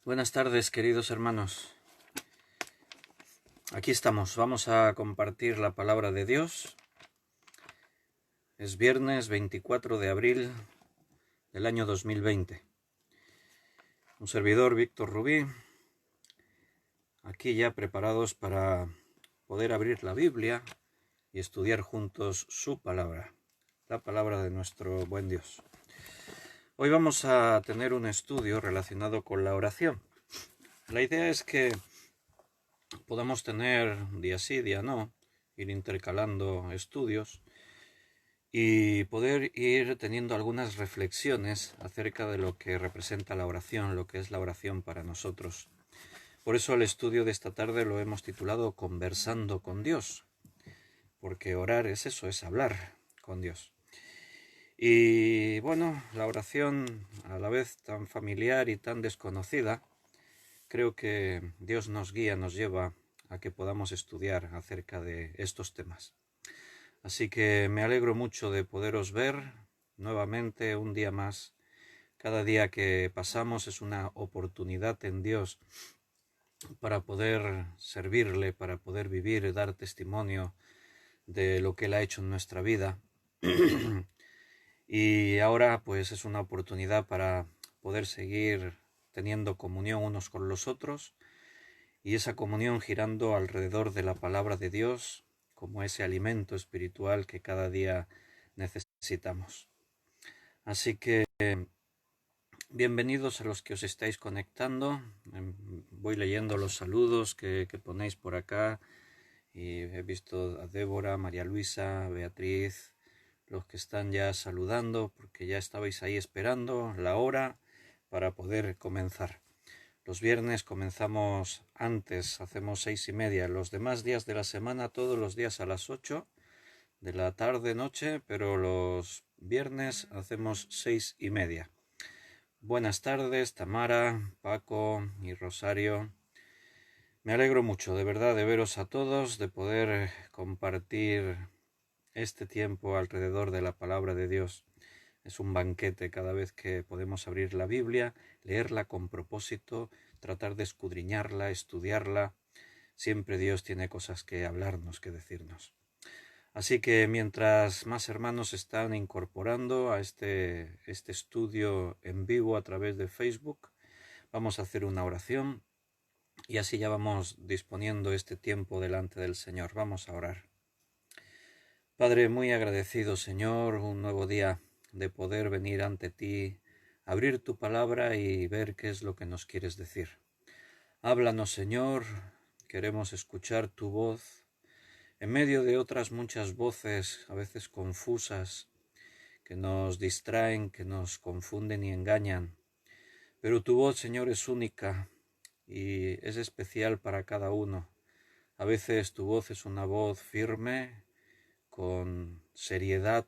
Buenas tardes, queridos hermanos. Aquí estamos, vamos a compartir la palabra de Dios. Es viernes 24 de abril del año 2020. Un servidor, Víctor Rubí, aquí ya preparados para poder abrir la Biblia y estudiar juntos su palabra, la palabra de nuestro buen Dios. Hoy vamos a tener un estudio relacionado con la oración. La idea es que podamos tener día sí, día no, ir intercalando estudios y poder ir teniendo algunas reflexiones acerca de lo que representa la oración, lo que es la oración para nosotros. Por eso el estudio de esta tarde lo hemos titulado Conversando con Dios, porque orar es eso, es hablar con Dios. Y bueno, la oración, a la vez tan familiar y tan desconocida, creo que Dios nos guía, nos lleva a que podamos estudiar acerca de estos temas. Así que me alegro mucho de poderos ver nuevamente un día más. Cada día que pasamos es una oportunidad en Dios para poder servirle, para poder vivir y dar testimonio de lo que Él ha hecho en nuestra vida. Y ahora pues es una oportunidad para poder seguir teniendo comunión unos con los otros y esa comunión girando alrededor de la palabra de Dios como ese alimento espiritual que cada día necesitamos. Así que bienvenidos a los que os estáis conectando. Voy leyendo los saludos que ponéis por acá y he visto a Débora, María Luisa, Beatriz, los que están ya saludando porque ya estabais ahí esperando la hora para poder comenzar. Los viernes comenzamos antes, hacemos 6:30. Los demás días de la semana, todos los días a las 8 de la tarde, noche, pero los viernes hacemos 6:30. Buenas tardes, Tamara, Paco y Rosario. Me alegro mucho, de verdad, de veros a todos, de poder compartir este tiempo alrededor de la palabra de Dios. Es un banquete cada vez que podemos abrir la Biblia, leerla con propósito, tratar de escudriñarla, estudiarla. Siempre Dios tiene cosas que hablarnos, que decirnos. Así que mientras más hermanos están incorporando a este estudio en vivo a través de Facebook, vamos a hacer una oración y así ya vamos disponiendo este tiempo delante del Señor. Vamos a orar. Padre, muy agradecido, Señor, un nuevo día de poder venir ante ti, abrir tu palabra y ver qué es lo que nos quieres decir. Háblanos, Señor, queremos escuchar tu voz en medio de otras muchas voces, a veces confusas, que nos distraen, que nos confunden y engañan. Pero tu voz, Señor, es única y es especial para cada uno. A veces tu voz es una voz firme, con seriedad,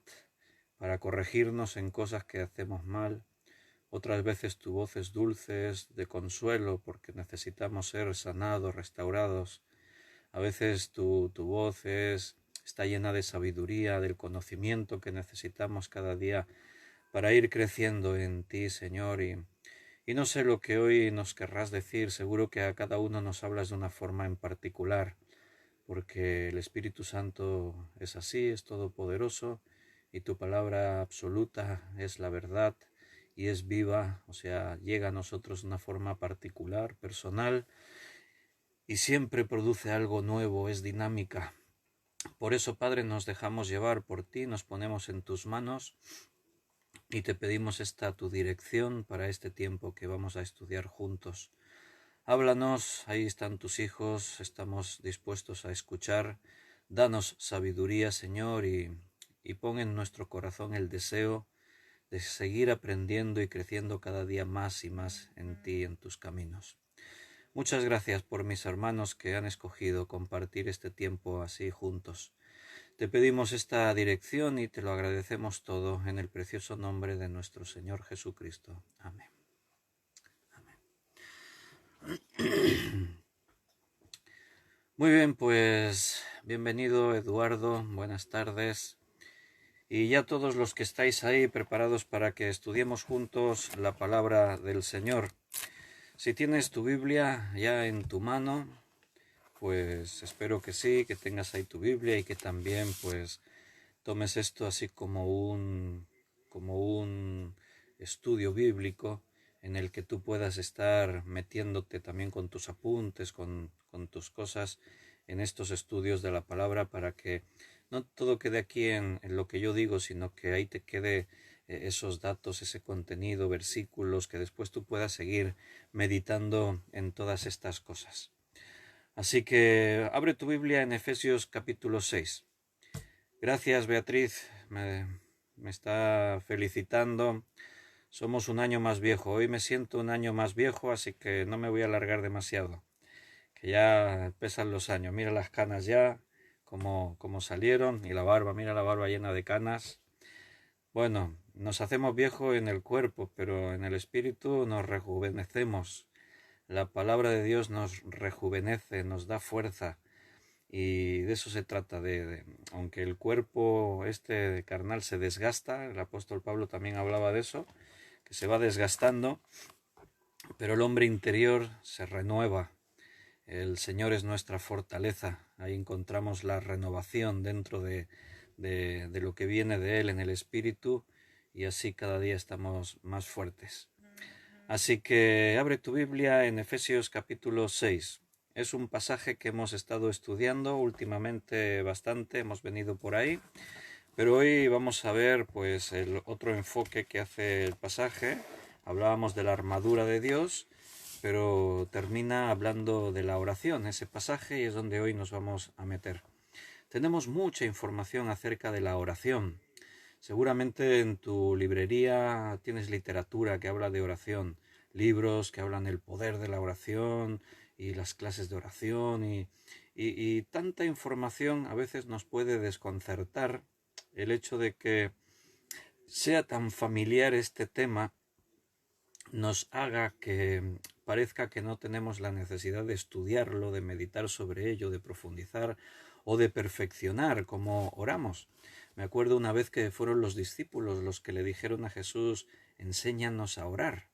para corregirnos en cosas que hacemos mal. Otras veces tu voz es dulce, es de consuelo, porque necesitamos ser sanados, restaurados. A veces tu voz está llena de sabiduría, del conocimiento que necesitamos cada día para ir creciendo en ti, Señor. Y no sé lo que hoy nos querrás decir, seguro que a cada uno nos hablas de una forma en particular, porque el Espíritu Santo es así, es todopoderoso, y tu palabra absoluta es la verdad y es viva, o sea, llega a nosotros de una forma particular, personal, y siempre produce algo nuevo, es dinámica. Por eso, Padre, nos dejamos llevar por ti, nos ponemos en tus manos y te pedimos esta tu dirección para este tiempo que vamos a estudiar juntos. Háblanos, ahí están tus hijos, estamos dispuestos a escuchar. Danos sabiduría, Señor, y pon en nuestro corazón el deseo de seguir aprendiendo y creciendo cada día más y más en ti, en tus caminos. Muchas gracias por mis hermanos que han escogido compartir este tiempo así juntos. Te pedimos esta dirección y te lo agradecemos todo en el precioso nombre de nuestro Señor Jesucristo. Amén. Muy bien, pues bienvenido Eduardo, buenas tardes. Y ya todos los que estáis ahí preparados para que estudiemos juntos la palabra del Señor. Si tienes tu Biblia ya en tu mano, pues espero que sí, que tengas ahí tu Biblia y que también pues tomes esto así como un estudio bíblico en el que tú puedas estar metiéndote también con tus apuntes, con tus cosas en estos estudios de la palabra, para que no todo quede aquí en lo que yo digo, sino que ahí te quede esos datos, ese contenido, versículos, que después tú puedas seguir meditando en todas estas cosas. Así que abre tu Biblia en Efesios capítulo 6. Gracias, Beatriz, me está felicitando. Somos un año más viejo. Hoy me siento un año más viejo, así que no me voy a alargar demasiado. Que ya pesan los años. Mira las canas ya, como salieron, y la barba, mira la barba llena de canas. Bueno, nos hacemos viejos en el cuerpo, pero en el espíritu nos rejuvenecemos. La palabra de Dios nos rejuvenece, nos da fuerza. Y de eso se trata, aunque el cuerpo este carnal se desgasta, el apóstol Pablo también hablaba de eso, que se va desgastando, pero el hombre interior se renueva. El Señor es nuestra fortaleza. Ahí encontramos la renovación dentro de lo que viene de Él en el Espíritu, y así cada día estamos más fuertes. Así que abre tu Biblia en Efesios capítulo 6. Es un pasaje que hemos estado estudiando últimamente bastante, hemos venido por ahí, pero hoy vamos a ver pues el otro enfoque que hace el pasaje. Hablábamos de la armadura de Dios, pero termina hablando de la oración, ese pasaje, y es donde hoy nos vamos a meter. Tenemos mucha información acerca de la oración. Seguramente en tu librería tienes literatura que habla de oración, libros que hablan del poder de la oración y las clases de oración, y tanta información a veces nos puede desconcertar el hecho de que sea tan familiar este tema, nos haga que parezca que no tenemos la necesidad de estudiarlo, de meditar sobre ello, de profundizar o de perfeccionar cómo oramos. Me acuerdo una vez que fueron los discípulos los que le dijeron a Jesús: enséñanos a orar.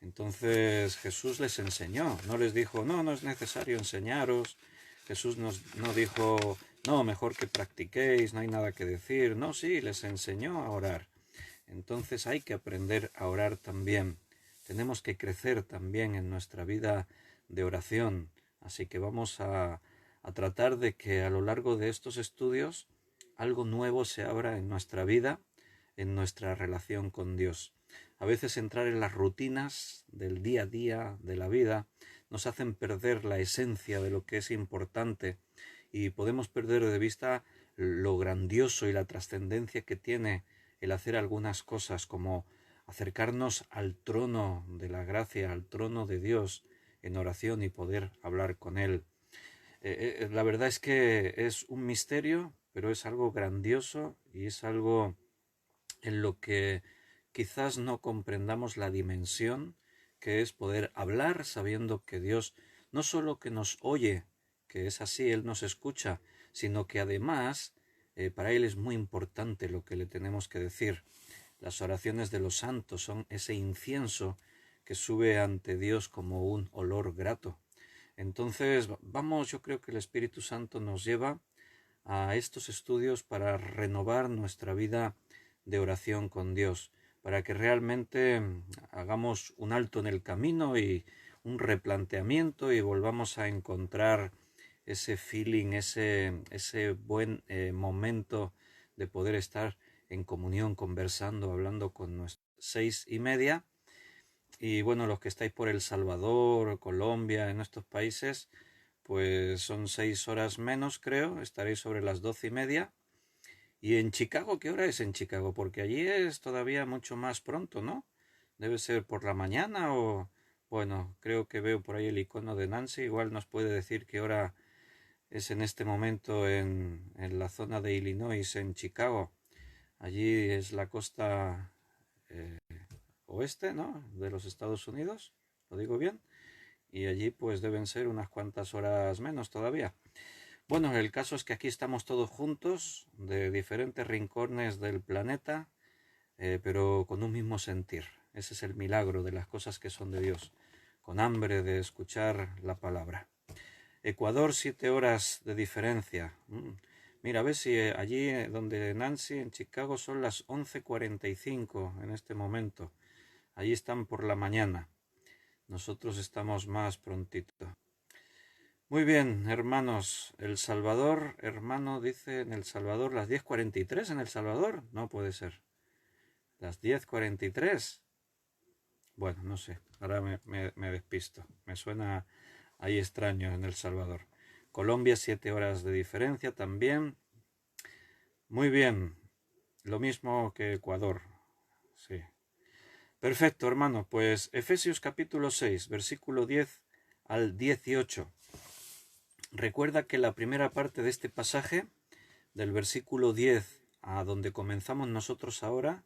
Entonces Jesús les enseñó, no les dijo: no es necesario enseñaros. Jesús no dijo: no, mejor que practiquéis, no hay nada que decir. No, sí, les enseñó a orar. Entonces hay que aprender a orar también. Tenemos que crecer también en nuestra vida de oración. Así que vamos a tratar de que a lo largo de estos estudios algo nuevo se abra en nuestra vida, en nuestra relación con Dios. A veces entrar en las rutinas del día a día de la vida nos hacen perder la esencia de lo que es importante, y podemos perder de vista lo grandioso y la trascendencia que tiene el hacer algunas cosas, como acercarnos al trono de la gracia, al trono de Dios en oración y poder hablar con Él. La verdad es que es un misterio, pero es algo grandioso y es algo en lo que quizás no comprendamos la dimensión que es poder hablar sabiendo que Dios no solo que nos oye, que es así, Él nos escucha, sino que además para Él es muy importante lo que le tenemos que decir. Las oraciones de los santos son ese incienso que sube ante Dios como un olor grato. Entonces, vamos, yo creo que el Espíritu Santo nos lleva a estos estudios para renovar nuestra vida de oración con Dios, para que realmente hagamos un alto en el camino y un replanteamiento, y volvamos a encontrar ese feeling, ese buen momento de poder estar en comunión, conversando, hablando con nuestros 6:30. Y bueno, los que estáis por El Salvador, Colombia, en estos países, pues son 6 horas menos, creo. Estaréis sobre las 12:30. ¿Y en Chicago qué hora es en Chicago? Porque allí es todavía mucho más pronto, ¿no? Debe ser por la mañana o... Bueno, creo que veo por ahí el icono de Nancy. Igual nos puede decir qué hora es en este momento en la zona de Illinois, en Chicago. Allí es la costa oeste, ¿no?, de los Estados Unidos, ¿lo digo bien? Y allí pues deben ser unas cuantas horas menos todavía. Bueno, el caso es que aquí estamos todos juntos, de diferentes rincones del planeta, pero con un mismo sentir. Ese es el milagro de las cosas que son de Dios. con hambre de escuchar la palabra. Ecuador, 7 horas de diferencia. Mira, a ver si allí donde Nancy, en Chicago, son las 11:45 en este momento. Allí están por la mañana. Nosotros estamos más prontito. Muy bien, hermanos. El Salvador, hermano, dice en El Salvador las 10:43 en El Salvador. No puede ser. Las 10:43. Bueno, no sé. Ahora me despisto. Me suena ahí extraño en El Salvador. Colombia, 7 horas de diferencia también. Muy bien. Lo mismo que Ecuador. Sí. Perfecto, hermano. Pues Efesios capítulo 6, versículo 10 al 18. Recuerda que la primera parte de este pasaje, del versículo 10 a donde comenzamos nosotros ahora,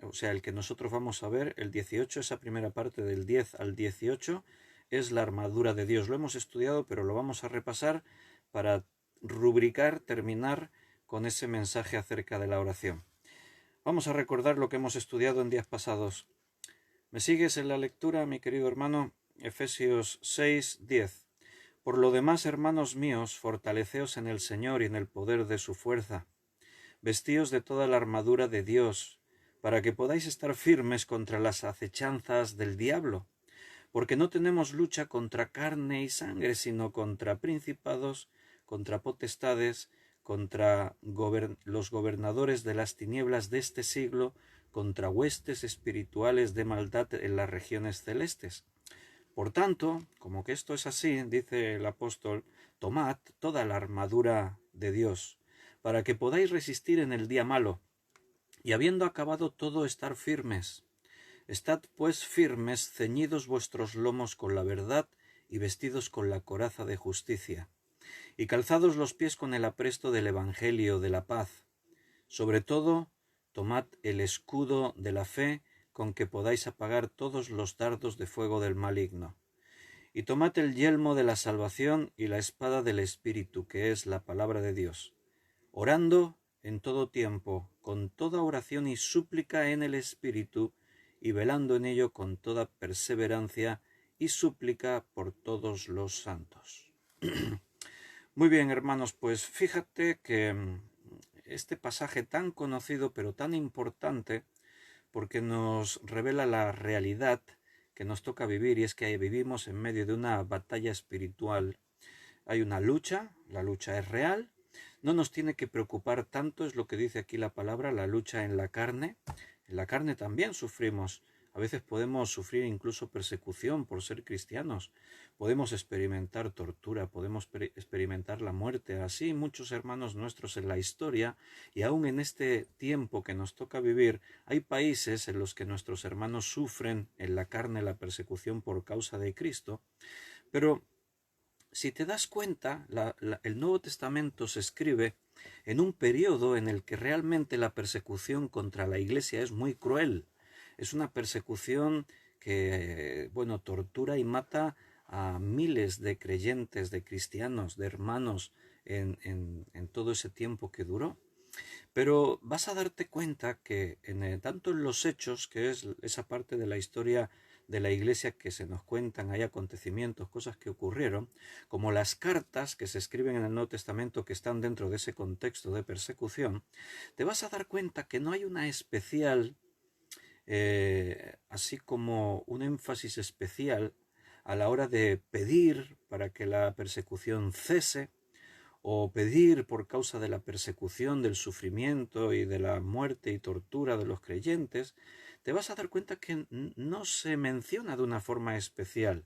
o sea, el que nosotros vamos a ver, el 18, esa primera parte del 10 al 18, es la armadura de Dios. Lo hemos estudiado, pero lo vamos a repasar para rubricar, terminar con ese mensaje acerca de la oración. Vamos a recordar lo que hemos estudiado en días pasados. ¿Me sigues en la lectura, mi querido hermano? Efesios 6, 10. Por lo demás, hermanos míos, fortaleceos en el Señor y en el poder de su fuerza. Vestíos de toda la armadura de Dios, para que podáis estar firmes contra las acechanzas del diablo, porque no tenemos lucha contra carne y sangre, sino contra principados, contra potestades, contra los gobernadores de las tinieblas de este siglo, contra huestes espirituales de maldad en las regiones celestes. Por tanto, como que esto es así, dice el apóstol, tomad toda la armadura de Dios, para que podáis resistir en el día malo, y habiendo acabado todo, estar firmes. Estad pues firmes, ceñidos vuestros lomos con la verdad, y vestidos con la coraza de justicia, y calzados los pies con el apresto del Evangelio de la paz. Sobre todo, tomad el escudo de la fe, con que podáis apagar todos los dardos de fuego del maligno. Y tomad el yelmo de la salvación y la espada del Espíritu, que es la palabra de Dios, orando en todo tiempo, con toda oración y súplica en el Espíritu, y velando en ello con toda perseverancia y súplica por todos los santos. Muy bien, hermanos, pues fíjate que este pasaje tan conocido pero tan importante, porque nos revela la realidad que nos toca vivir, y es que vivimos en medio de una batalla espiritual. Hay una lucha, la lucha es real, no nos tiene que preocupar tanto, es lo que dice aquí la palabra, la lucha en la carne. En la carne también sufrimos, a veces podemos sufrir incluso persecución por ser cristianos, podemos experimentar tortura, podemos experimentar la muerte, así muchos hermanos nuestros en la historia, y aún en este tiempo que nos toca vivir, hay países en los que nuestros hermanos sufren en la carne la persecución por causa de Cristo, pero si te das cuenta, el Nuevo Testamento se escribe en un periodo en el que realmente la persecución contra la Iglesia es muy cruel. Es una persecución que, bueno, tortura y mata a miles de creyentes, de cristianos, de hermanos en todo ese tiempo que duró. Pero vas a darte cuenta que tanto en los Hechos, que es esa parte de la historia de la Iglesia que se nos cuentan, hay acontecimientos, cosas que ocurrieron, como las cartas que se escriben en el Nuevo Testamento que están dentro de ese contexto de persecución, te vas a dar cuenta que no hay una especial, así como un énfasis especial a la hora de pedir para que la persecución cese, o pedir por causa de la persecución, del sufrimiento y de la muerte y tortura de los creyentes, te vas a dar cuenta que no se menciona de una forma especial.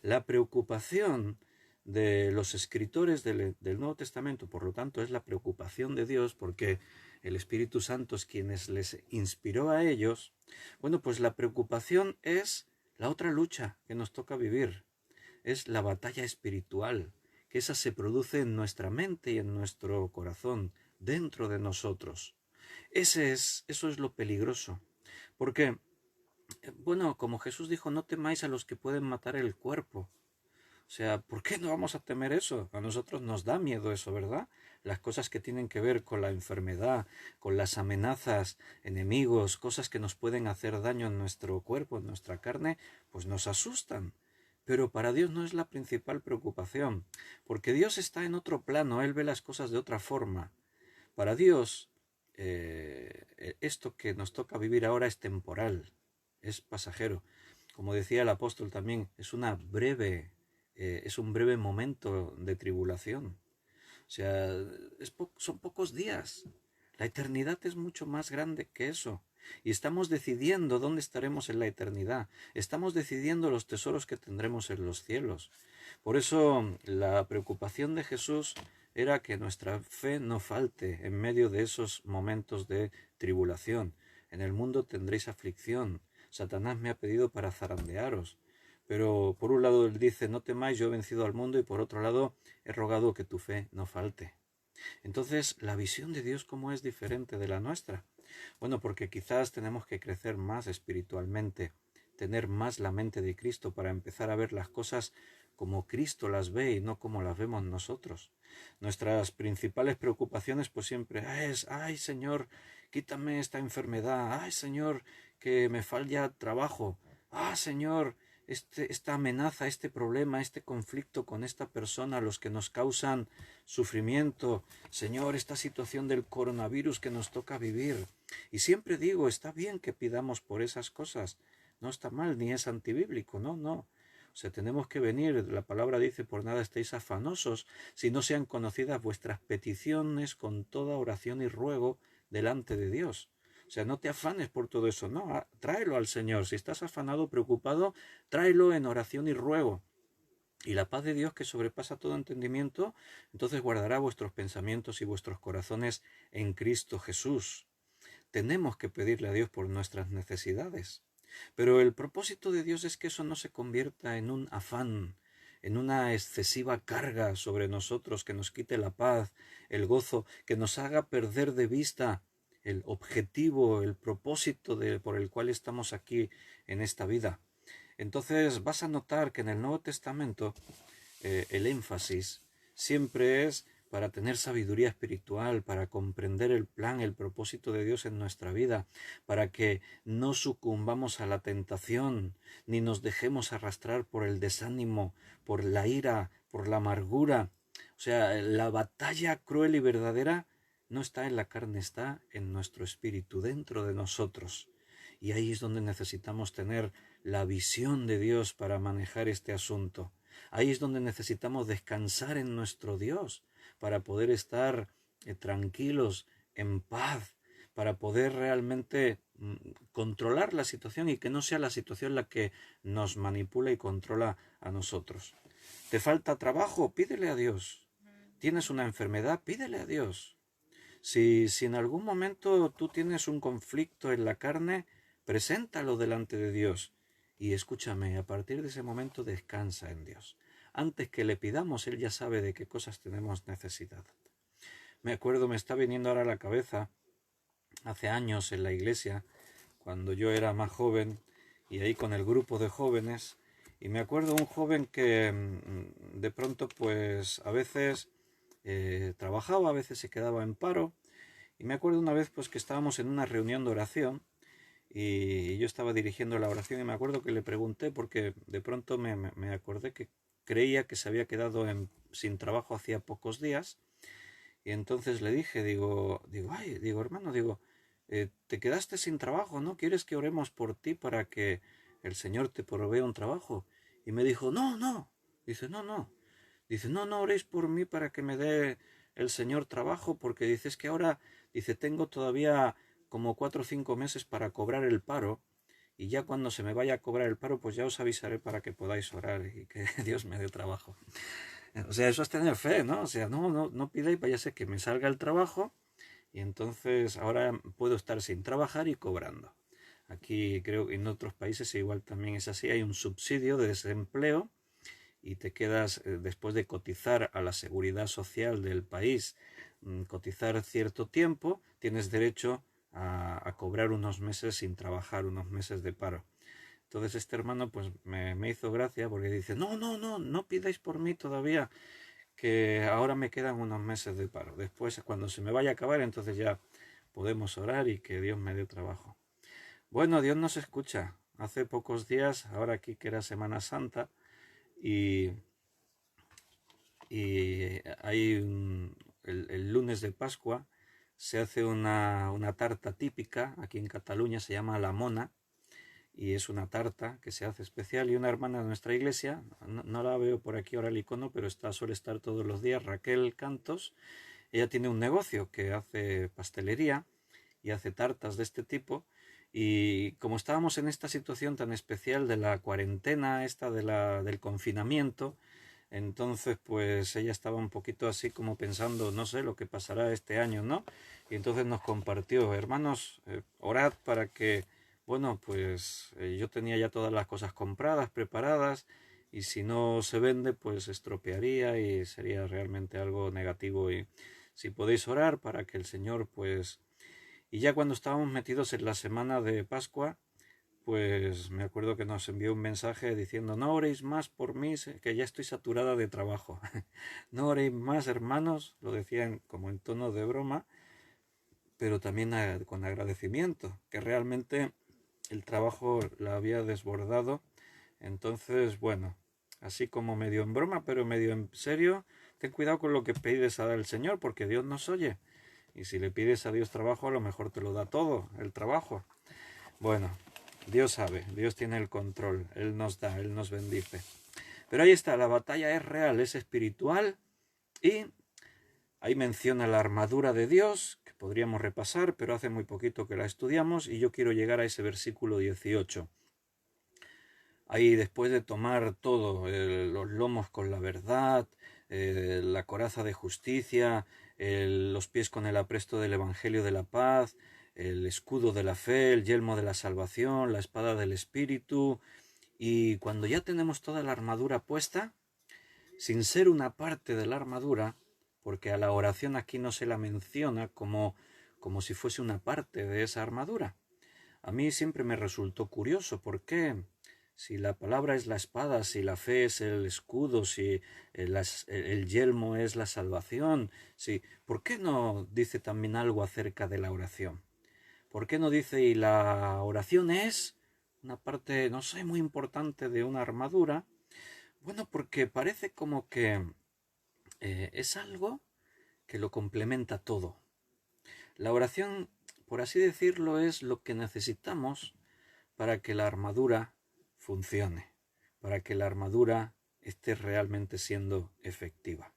La preocupación de los escritores del Nuevo Testamento, por lo tanto, es la preocupación de Dios, porque el Espíritu Santo es quien les inspiró a ellos. Bueno, pues la preocupación es la otra lucha que nos toca vivir, es la batalla espiritual, que esa se produce en nuestra mente y en nuestro corazón, dentro de nosotros. Eso es lo peligroso, porque, bueno, como Jesús dijo, no temáis a los que pueden matar el cuerpo. O sea, ¿por qué no vamos a temer eso? A nosotros nos da miedo eso, ¿verdad? Las cosas que tienen que ver con la enfermedad, con las amenazas, enemigos, cosas que nos pueden hacer daño en nuestro cuerpo, en nuestra carne, pues nos asustan. Pero para Dios no es la principal preocupación, porque Dios está en otro plano, Él ve las cosas de otra forma. Para Dios, esto que nos toca vivir ahora es temporal, es pasajero. Como decía el apóstol también, es un breve momento de tribulación. O sea, son pocos días. La eternidad es mucho más grande que eso. Y estamos decidiendo dónde estaremos en la eternidad. Estamos decidiendo los tesoros que tendremos en los cielos. Por eso la preocupación de Jesús era que nuestra fe no falte en medio de esos momentos de tribulación. En el mundo tendréis aflicción. Satanás me ha pedido para zarandearos. Pero por un lado él dice, no temáis, yo he vencido al mundo, y por otro lado he rogado que tu fe no falte. Entonces, la visión de Dios, ¿cómo es diferente de la nuestra? Bueno, porque quizás tenemos que crecer más espiritualmente, tener más la mente de Cristo para empezar a ver las cosas como Cristo las ve y no como las vemos nosotros. Nuestras principales preocupaciones pues siempre es, ay Señor, quítame esta enfermedad, ay Señor, que me falla trabajo, ah Señor, esta amenaza, este problema, este conflicto con esta persona, los que nos causan sufrimiento, Señor, esta situación del coronavirus que nos toca vivir. Y siempre digo, está bien que pidamos por esas cosas, no está mal, ni es antibíblico, no. O sea, tenemos que venir, la palabra dice, por nada estéis afanosos, si no sean conocidas vuestras peticiones con toda oración y ruego delante de Dios. O sea, no te afanes por todo eso, no, tráelo al Señor. Si estás afanado, preocupado, tráelo en oración y ruego. Y la paz de Dios, que sobrepasa todo entendimiento, entonces guardará vuestros pensamientos y vuestros corazones en Cristo Jesús. Tenemos que pedirle a Dios por nuestras necesidades. Pero el propósito de Dios es que eso no se convierta en un afán, en una excesiva carga sobre nosotros, que nos quite la paz, el gozo, que nos haga perder de vista el objetivo, el propósito por el cual estamos aquí en esta vida. Entonces vas a notar que en el Nuevo Testamento el énfasis siempre es para tener sabiduría espiritual, para comprender el plan, el propósito de Dios en nuestra vida, para que no sucumbamos a la tentación, ni nos dejemos arrastrar por el desánimo, por la ira, por la amargura. O sea, la batalla cruel y verdadera no está en la carne, está en nuestro espíritu, dentro de nosotros. Y ahí es donde necesitamos tener la visión de Dios para manejar este asunto. Ahí es donde necesitamos descansar en nuestro Dios para poder estar tranquilos, en paz, para poder realmente controlar la situación y que no sea la situación la que nos manipula y controla a nosotros. ¿Te falta trabajo? Pídele a Dios. ¿Tienes una enfermedad? Pídele a Dios. Si en algún momento tú tienes un conflicto en la carne, preséntalo delante de Dios. Y escúchame, a partir de ese momento descansa en Dios. Antes que le pidamos, Él ya sabe de qué cosas tenemos necesidad. Me acuerdo, me está viniendo ahora a la cabeza, hace años en la iglesia, cuando yo era más joven, y ahí con el grupo de jóvenes, y me acuerdo un joven que de pronto pues a veces trabajaba, a veces se quedaba en paro, y me acuerdo una vez pues que estábamos en una reunión de oración, y yo estaba dirigiendo la oración y me acuerdo que le pregunté porque de pronto me acordé que creía que se había quedado sin trabajo hacía pocos días y entonces le dije, hermano, te quedaste sin trabajo, ¿no? ¿Quieres que oremos por ti para que el Señor te provea un trabajo? Y me dijo, no. Dice, no. Dice, no oréis por mí para que me dé el Señor trabajo porque dices que ahora, dice, tengo todavía como 4 o 5 meses para cobrar el paro y ya cuando se me vaya a cobrar el paro pues ya os avisaré para que podáis orar y que Dios me dé trabajo. O sea, eso es tener fe, ¿no? O sea, no pidáis, vaya a ser que me salga el trabajo y entonces ahora puedo estar sin trabajar y cobrando. Aquí creo que en otros países igual también es así, hay un subsidio de desempleo y te quedas, después de cotizar a la seguridad social del país, cotizar cierto tiempo, tienes derecho a cobrar unos meses sin trabajar, unos meses de paro. Entonces este hermano pues me hizo gracia porque dice, no pidáis por mí todavía, que ahora me quedan unos meses de paro. Después, cuando se me vaya a acabar, entonces ya podemos orar y que Dios me dé trabajo. Bueno, Dios nos escucha. Hace pocos días, ahora aquí que era Semana Santa, y hay el lunes de Pascua, se hace una tarta típica, aquí en Cataluña se llama la mona, y es una tarta que se hace especial, y una hermana de nuestra iglesia, no la veo por aquí ahora el icono, pero suele estar todos los días, Raquel Cantos. Ella tiene un negocio que hace pastelería y hace tartas de este tipo, y como estábamos en esta situación tan especial de la cuarentena, del confinamiento, entonces pues ella estaba un poquito así como pensando, no sé lo que pasará este año, ¿no? Y entonces nos compartió, hermanos, orad para que, bueno, pues yo tenía ya todas las cosas compradas, preparadas, y si no se vende, pues estropearía y sería realmente algo negativo. Y si podéis orar para que el Señor, pues... Y ya cuando estábamos metidos en la semana de Pascua, pues me acuerdo que nos envió un mensaje diciendo, no oréis más por mí, que ya estoy saturada de trabajo. No oréis más, hermanos, lo decían como en tono de broma, pero también con agradecimiento, que realmente el trabajo la había desbordado. Entonces, bueno, así como medio en broma, pero medio en serio, ten cuidado con lo que pides al Señor, porque Dios nos oye. Y si le pides a Dios trabajo, a lo mejor te lo da todo, el trabajo. Bueno, Dios sabe, Dios tiene el control, Él nos da, Él nos bendice. Pero ahí está, la batalla es real, es espiritual, y ahí menciona la armadura de Dios, que podríamos repasar, pero hace muy poquito que la estudiamos, y yo quiero llegar a ese versículo 18. Ahí después de tomar todo, los lomos con la verdad, la coraza de justicia, los pies con el apresto del Evangelio de la paz, el escudo de la fe, el yelmo de la salvación, la espada del Espíritu, y cuando ya tenemos toda la armadura puesta, sin ser una parte de la armadura, porque a la oración aquí no se la menciona como si fuese una parte de esa armadura. A mí siempre me resultó curioso, ¿por qué? Si la palabra es la espada, si la fe es el escudo, si el yelmo es la salvación, si, ¿por qué no dice también algo acerca de la oración? ¿Por qué no dice y la oración es una parte, no sé, muy importante de una armadura? Bueno, porque parece como que es algo que lo complementa todo. La oración, por así decirlo, es lo que necesitamos para que la armadura funcione, para que la armadura esté realmente siendo efectiva.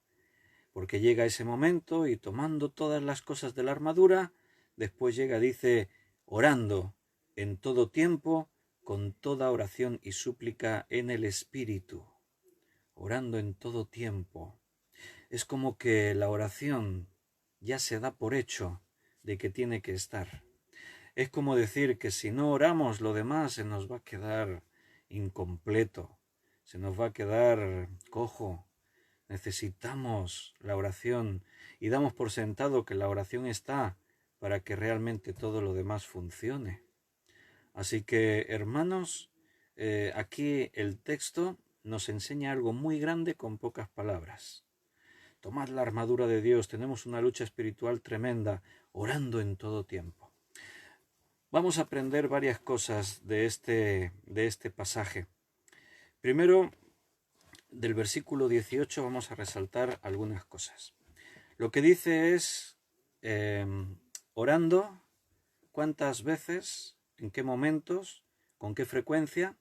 Porque llega ese momento y tomando todas las cosas de la armadura, después llega, dice, orando en todo tiempo, con toda oración y súplica en el Espíritu. Orando en todo tiempo. Es como que la oración ya se da por hecho de que tiene que estar. Es como decir que si no oramos, lo demás se nos va a quedar incompleto, se nos va a quedar cojo. Necesitamos la oración y damos por sentado que la oración está para que realmente todo lo demás funcione. Así que, hermanos, aquí el texto nos enseña algo muy grande con pocas palabras. Tomad la armadura de Dios, tenemos una lucha espiritual tremenda, orando en todo tiempo. Vamos a aprender varias cosas de este pasaje. Primero, del versículo 18 vamos a resaltar algunas cosas. Lo que dice es, orando, ¿cuántas veces? ¿En qué momentos? ¿Con qué frecuencia?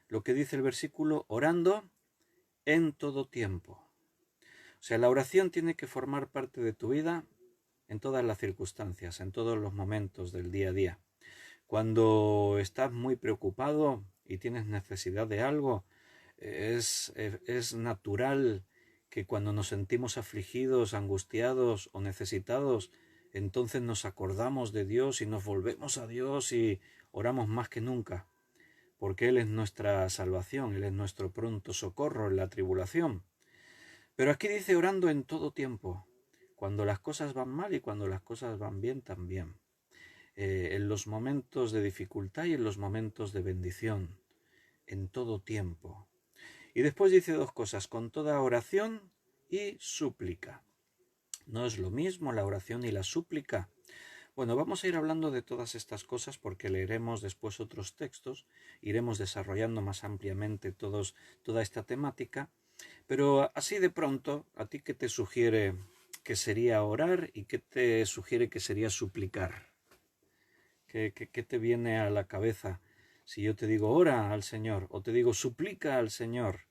Lo que dice el versículo, orando en todo tiempo. O sea, la oración tiene que formar parte de tu vida en todas las circunstancias, en todos los momentos del día a día. Cuando estás muy preocupado y tienes necesidad de algo, es natural que cuando nos sentimos afligidos, angustiados o necesitados, entonces nos acordamos de Dios y nos volvemos a Dios y oramos más que nunca, porque Él es nuestra salvación, Él es nuestro pronto socorro en la tribulación. Pero aquí dice orando en todo tiempo, cuando las cosas van mal y cuando las cosas van bien también. En los momentos de dificultad y en los momentos de bendición. en todo tiempo. Y después dice dos cosas, con toda oración y súplica. ¿No es lo mismo la oración y la súplica? Bueno, vamos a ir hablando de todas estas cosas porque leeremos después otros textos, iremos desarrollando más ampliamente toda esta temática, pero así de pronto, ¿a ti qué te sugiere que sería orar y qué te sugiere que sería suplicar? ¿Qué te viene a la cabeza si yo te digo ora al Señor o te digo suplica al Señor?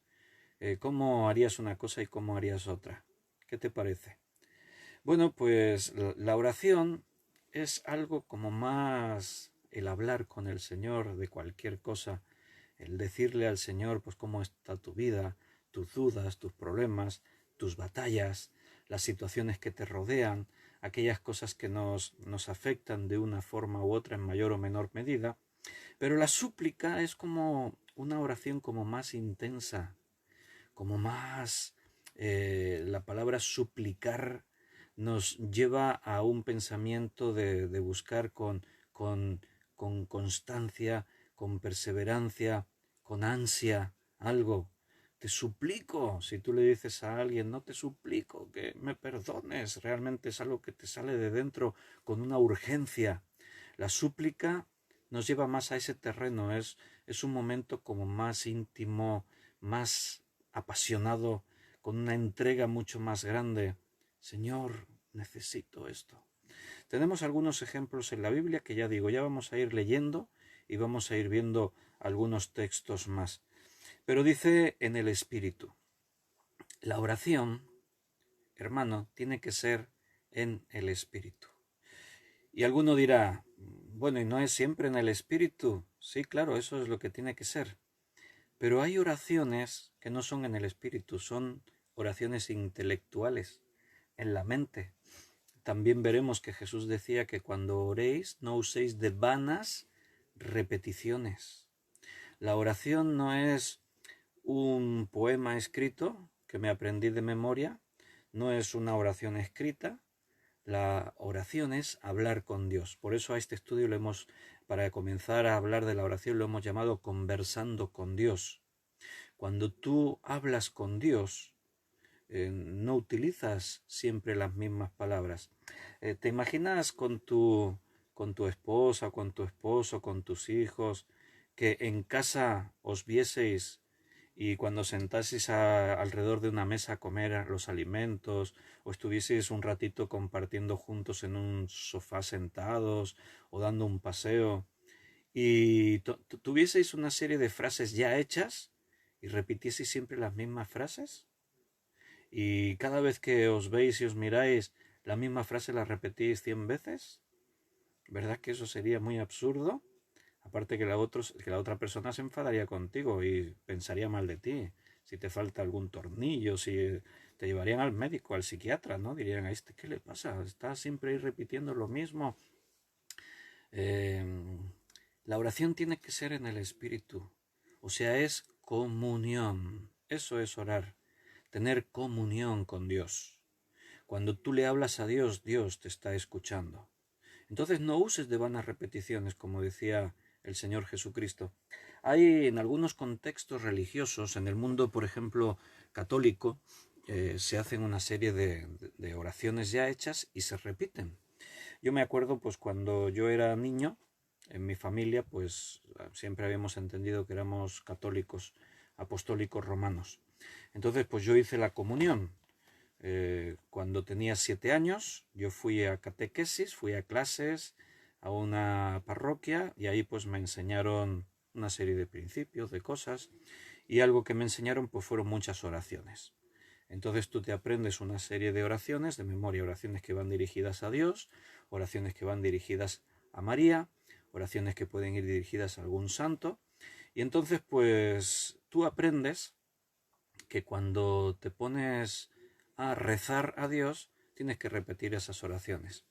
¿Cómo harías una cosa y cómo harías otra? ¿Qué te parece? Bueno, pues la oración es algo como más el hablar con el Señor de cualquier cosa, el decirle al Señor pues cómo está tu vida, tus dudas, tus problemas, tus batallas, las situaciones que te rodean, aquellas cosas que nos afectan de una forma u otra en mayor o menor medida. Pero la súplica es como una oración como más intensa, como más... la palabra suplicar nos lleva a un pensamiento de buscar con constancia, con perseverancia, con ansia, algo. Te suplico, si tú le dices a alguien, no te suplico que me perdones, realmente es algo que te sale de dentro con una urgencia. La súplica nos lleva más a ese terreno, es un momento como más íntimo, más apasionado, con una entrega mucho más grande. Señor, necesito esto. Tenemos algunos ejemplos en la Biblia que ya digo, ya vamos a ir leyendo y vamos a ir viendo algunos textos más. Pero dice en el Espíritu, la oración, hermano, tiene que ser en el Espíritu. Y alguno dirá, bueno, ¿y no es siempre en el Espíritu? Sí, claro, eso es lo que tiene que ser. Pero hay oraciones que no son en el Espíritu, son oraciones intelectuales, en la mente. También veremos que Jesús decía que cuando oréis no uséis de vanas repeticiones. La oración no es un poema escrito que me aprendí de memoria, no es una oración escrita, la oración es hablar con Dios. Por eso a este estudio para comenzar a hablar de la oración, lo hemos llamado conversando con Dios. Cuando tú hablas con Dios, no utilizas siempre las mismas palabras. ¿Te imaginas con tu esposa, con tu esposo, con tus hijos, que en casa os vieseis y cuando sentaseis alrededor de una mesa a comer los alimentos, o estuvieseis un ratito compartiendo juntos en un sofá sentados o dando un paseo, y tuvieseis una serie de frases ya hechas y repitieseis siempre las mismas frases? Y cada vez que os veis y os miráis, la misma frase la repetís 100 veces. ¿Verdad que eso sería muy absurdo? Aparte que la otra persona se enfadaría contigo y pensaría mal de ti. Si te falta algún tornillo, si te llevarían al médico, al psiquiatra, ¿no? Dirían, ¿a este qué le pasa? Está siempre ahí repitiendo lo mismo. La oración tiene que ser en el Espíritu. O sea, es comunión. Eso es orar. Tener comunión con Dios. Cuando tú le hablas a Dios, Dios te está escuchando. Entonces no uses de vanas repeticiones, como decía el Señor Jesucristo. Hay en algunos contextos religiosos, en el mundo, por ejemplo, católico, se hacen una serie de oraciones ya hechas y se repiten. Yo me acuerdo, pues cuando yo era niño, en mi familia, pues siempre habíamos entendido que éramos católicos, apostólicos romanos. Entonces, pues yo hice la comunión. Cuando tenía 7 años, yo fui a catequesis, fui a clases, a una parroquia, y ahí pues me enseñaron una serie de principios, de cosas, y algo que me enseñaron pues fueron muchas oraciones. Entonces tú te aprendes una serie de oraciones de memoria, oraciones que van dirigidas a Dios, oraciones que van dirigidas a María, oraciones que pueden ir dirigidas a algún santo, y entonces pues tú aprendes que cuando te pones a rezar a Dios, tienes que repetir esas oraciones.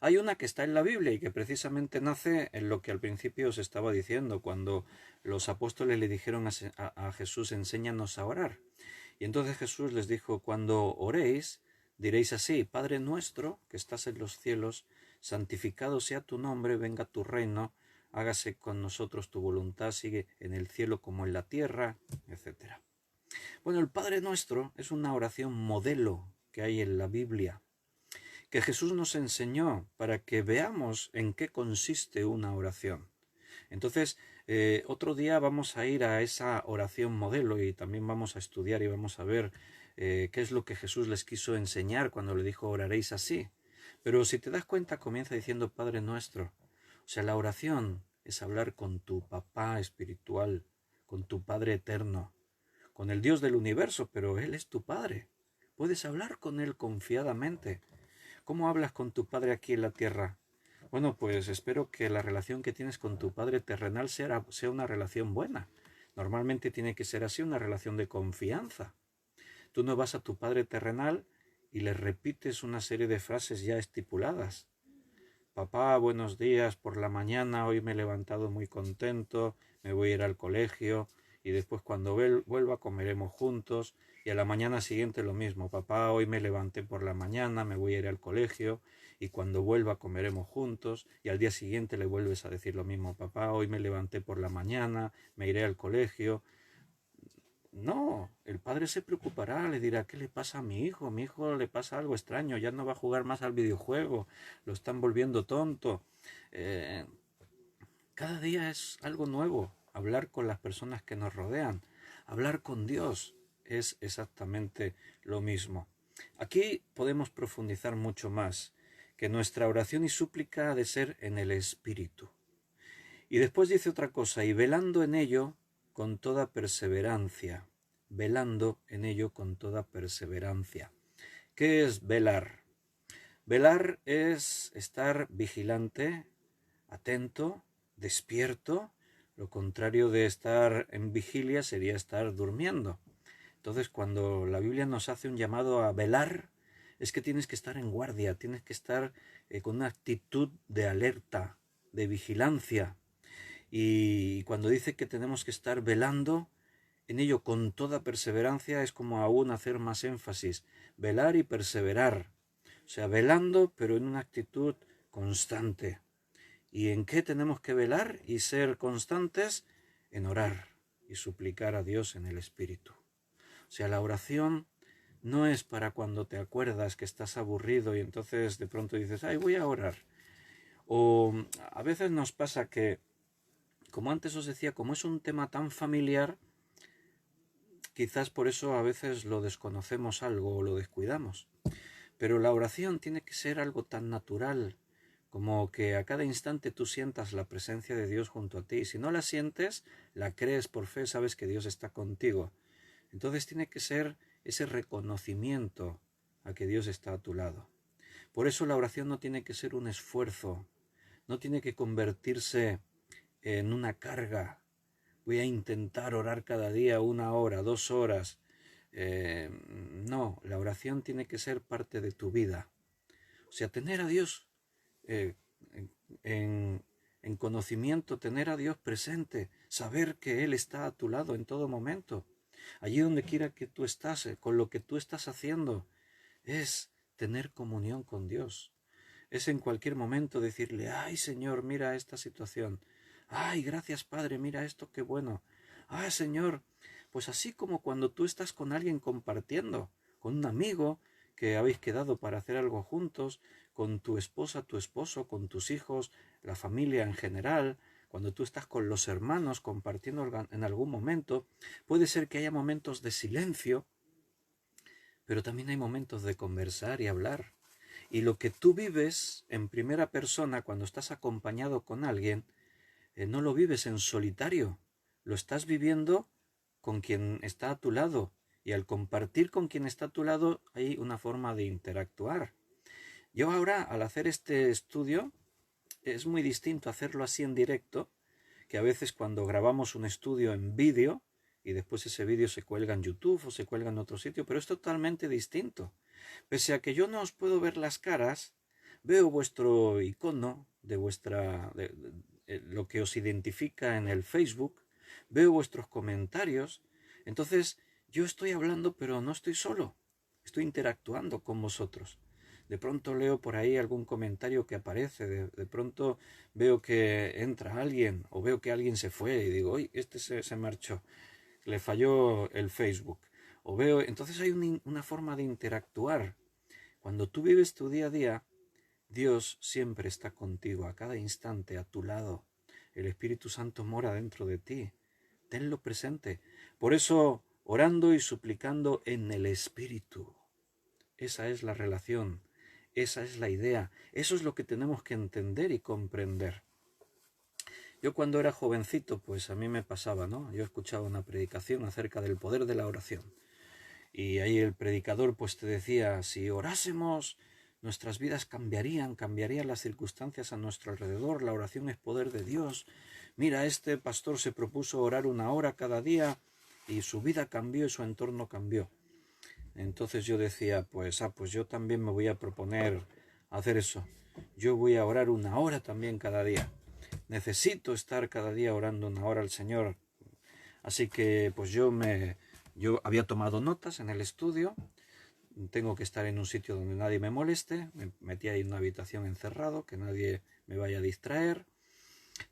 Hay una que está en la Biblia y que precisamente nace en lo que al principio os estaba diciendo, cuando los apóstoles le dijeron a Jesús, enséñanos a orar. Y entonces Jesús les dijo, cuando oréis, diréis así, Padre nuestro, que estás en los cielos, santificado sea tu nombre, venga tu reino, hágase con nosotros tu voluntad, sigue en el cielo como en la tierra, etc. Bueno, el Padre Nuestro es una oración modelo que hay en la Biblia, que Jesús nos enseñó para que veamos en qué consiste una oración. Entonces, otro día vamos a ir a esa oración modelo y también vamos a estudiar y vamos a ver qué es lo que Jesús les quiso enseñar cuando le dijo oraréis así. Pero si te das cuenta, comienza diciendo Padre Nuestro. O sea, la oración es hablar con tu papá espiritual, con tu Padre eterno, con el Dios del universo, pero Él es tu Padre. Puedes hablar con Él confiadamente. ¿Cómo hablas con tu Padre aquí en la tierra? Bueno, pues espero que la relación que tienes con tu Padre terrenal sea una relación buena. Normalmente tiene que ser así, una relación de confianza. Tú no vas a tu Padre terrenal y le repites una serie de frases ya estipuladas. Papá, buenos días, por la mañana, hoy me he levantado muy contento, me voy a ir al colegio y después cuando vuelva comeremos juntos y a la mañana siguiente lo mismo. Papá, hoy me levanté por la mañana, me voy a ir al colegio y cuando vuelva comeremos juntos y al día siguiente le vuelves a decir lo mismo. Papá, hoy me levanté por la mañana, me iré al colegio. No, el padre se preocupará, le dirá, ¿qué le pasa a mi hijo? Mi hijo le pasa algo extraño, ya no va a jugar más al videojuego, lo están volviendo tonto. Eh, Cada día es algo nuevo, hablar con las personas que nos rodean, hablar con Dios es exactamente lo mismo. Aquí podemos profundizar mucho más, que nuestra oración y súplica ha de ser en el Espíritu. Y después dice otra cosa, y velando en ello con toda perseverancia, velando en ello con toda perseverancia. ¿Qué es velar? Velar es estar vigilante, atento, despierto. Lo contrario de estar en vigilia sería estar durmiendo. Entonces, cuando la Biblia nos hace un llamado a velar, es que tienes que estar en guardia, tienes que estar con una actitud de alerta, de vigilancia. Y cuando dice que tenemos que estar velando, en ello con toda perseverancia es como aún hacer más énfasis, velar y perseverar. O sea, velando pero en una actitud constante. ¿Y en qué tenemos que velar y ser constantes? En orar y suplicar a Dios en el Espíritu. O sea, la oración no es para cuando te acuerdas que estás aburrido y entonces de pronto dices, ay, voy a orar. O a veces nos pasa que, como antes os decía, como es un tema tan familiar, quizás por eso a veces lo desconocemos algo o lo descuidamos. Pero la oración tiene que ser algo tan natural, como que a cada instante tú sientas la presencia de Dios junto a ti. Si no la sientes, la crees por fe, sabes que Dios está contigo. Entonces tiene que ser ese reconocimiento a que Dios está a tu lado. Por eso la oración no tiene que ser un esfuerzo, no tiene que convertirse en una carga. Voy a intentar orar cada día 1 hora, 2 horas. No, la oración tiene que ser parte de tu vida. O sea, tener a Dios en, en conocimiento, tener a Dios presente, saber que Él está a tu lado en todo momento. Allí donde quiera que tú estás, con lo que tú estás haciendo, es tener comunión con Dios. Es en cualquier momento decirle, ay Señor, mira esta situación. Ay, gracias Padre, mira esto, qué bueno. Ay Señor, pues así como cuando tú estás con alguien compartiendo, con un amigo que habéis quedado para hacer algo juntos, con tu esposa, tu esposo, con tus hijos, la familia en general, cuando tú estás con los hermanos compartiendo en algún momento, puede ser que haya momentos de silencio, pero también hay momentos de conversar y hablar. Y lo que tú vives en primera persona cuando estás acompañado con alguien, no lo vives en solitario, lo estás viviendo con quien está a tu lado. Y al compartir con quien está a tu lado hay una forma de interactuar. Yo ahora, al hacer este estudio, es muy distinto hacerlo así en directo, que a veces cuando grabamos un estudio en vídeo y después ese vídeo se cuelga en YouTube o se cuelga en otro sitio, pero es totalmente distinto. Pese a que yo no os puedo ver las caras, veo vuestro icono de lo que os identifica en el Facebook, veo vuestros comentarios, entonces yo estoy hablando pero no estoy solo, estoy interactuando con vosotros. de pronto leo por ahí algún comentario que aparece, de pronto veo que entra alguien o veo que alguien se fue y digo, uy, este se marchó, le falló el Facebook. O veo, entonces hay una forma de interactuar. Cuando tú vives tu día a día, Dios siempre está contigo, a cada instante, a tu lado. El Espíritu Santo mora dentro de ti. Tenlo presente. Por eso, orando y suplicando en el Espíritu. Esa es la relación, esa es la idea, eso es lo que tenemos que entender y comprender. Yo cuando era jovencito, pues a mí me pasaba, ¿no? Yo escuchaba una predicación acerca del poder de la oración. Y ahí el predicador pues te decía, si orásemos, nuestras vidas cambiarían las circunstancias a nuestro alrededor, la oración es poder de Dios. Mira, este pastor se propuso orar 1 hora cada día y su vida cambió y su entorno cambió. Entonces yo decía, pues yo también me voy a proponer hacer eso. Yo voy a orar 1 hora también cada día. Necesito estar cada día orando 1 hora al Señor. Así que pues yo había tomado notas en el estudio. Tengo que estar en un sitio donde nadie me moleste. Me metí ahí en una habitación encerrado, que nadie me vaya a distraer.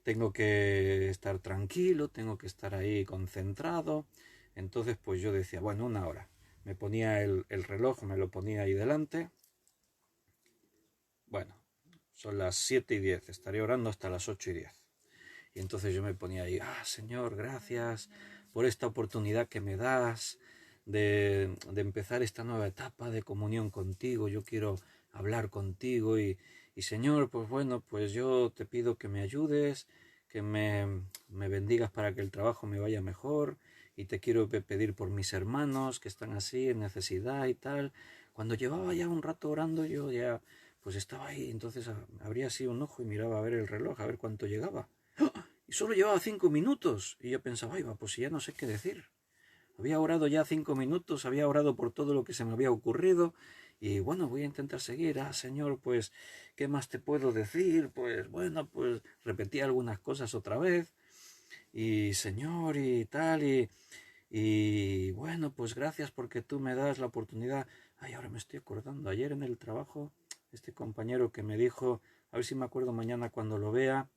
Tengo que estar tranquilo, tengo que estar ahí concentrado. Entonces pues yo decía, bueno, 1 hora. Me ponía el reloj, me lo ponía ahí delante. Bueno, son las 7:10, estaré orando hasta las 8:10. Y entonces yo me ponía ahí, Señor, gracias por esta oportunidad que me das de empezar esta nueva etapa de comunión contigo. Yo quiero hablar contigo y Señor, pues bueno, pues yo te pido que me ayudes, que me bendigas para que el trabajo me vaya mejor, y te quiero pedir por mis hermanos que están así en necesidad y tal. Cuando llevaba ya un rato orando, yo ya pues estaba ahí, entonces abría así un ojo y miraba a ver el reloj, a ver cuánto llegaba. Y solo llevaba 5 minutos. Y yo pensaba, ay, va, pues ya no sé qué decir. Había orado ya 5 minutos, había orado por todo lo que se me había ocurrido. Y bueno, voy a intentar seguir. Señor, pues, ¿qué más te puedo decir? Pues bueno, pues repetí algunas cosas otra vez. Y Señor, y tal, y bueno, pues gracias porque tú me das la oportunidad. Ay, ahora me estoy acordando. Ayer en el trabajo, este compañero que me dijo, a ver si me acuerdo mañana cuando lo vea,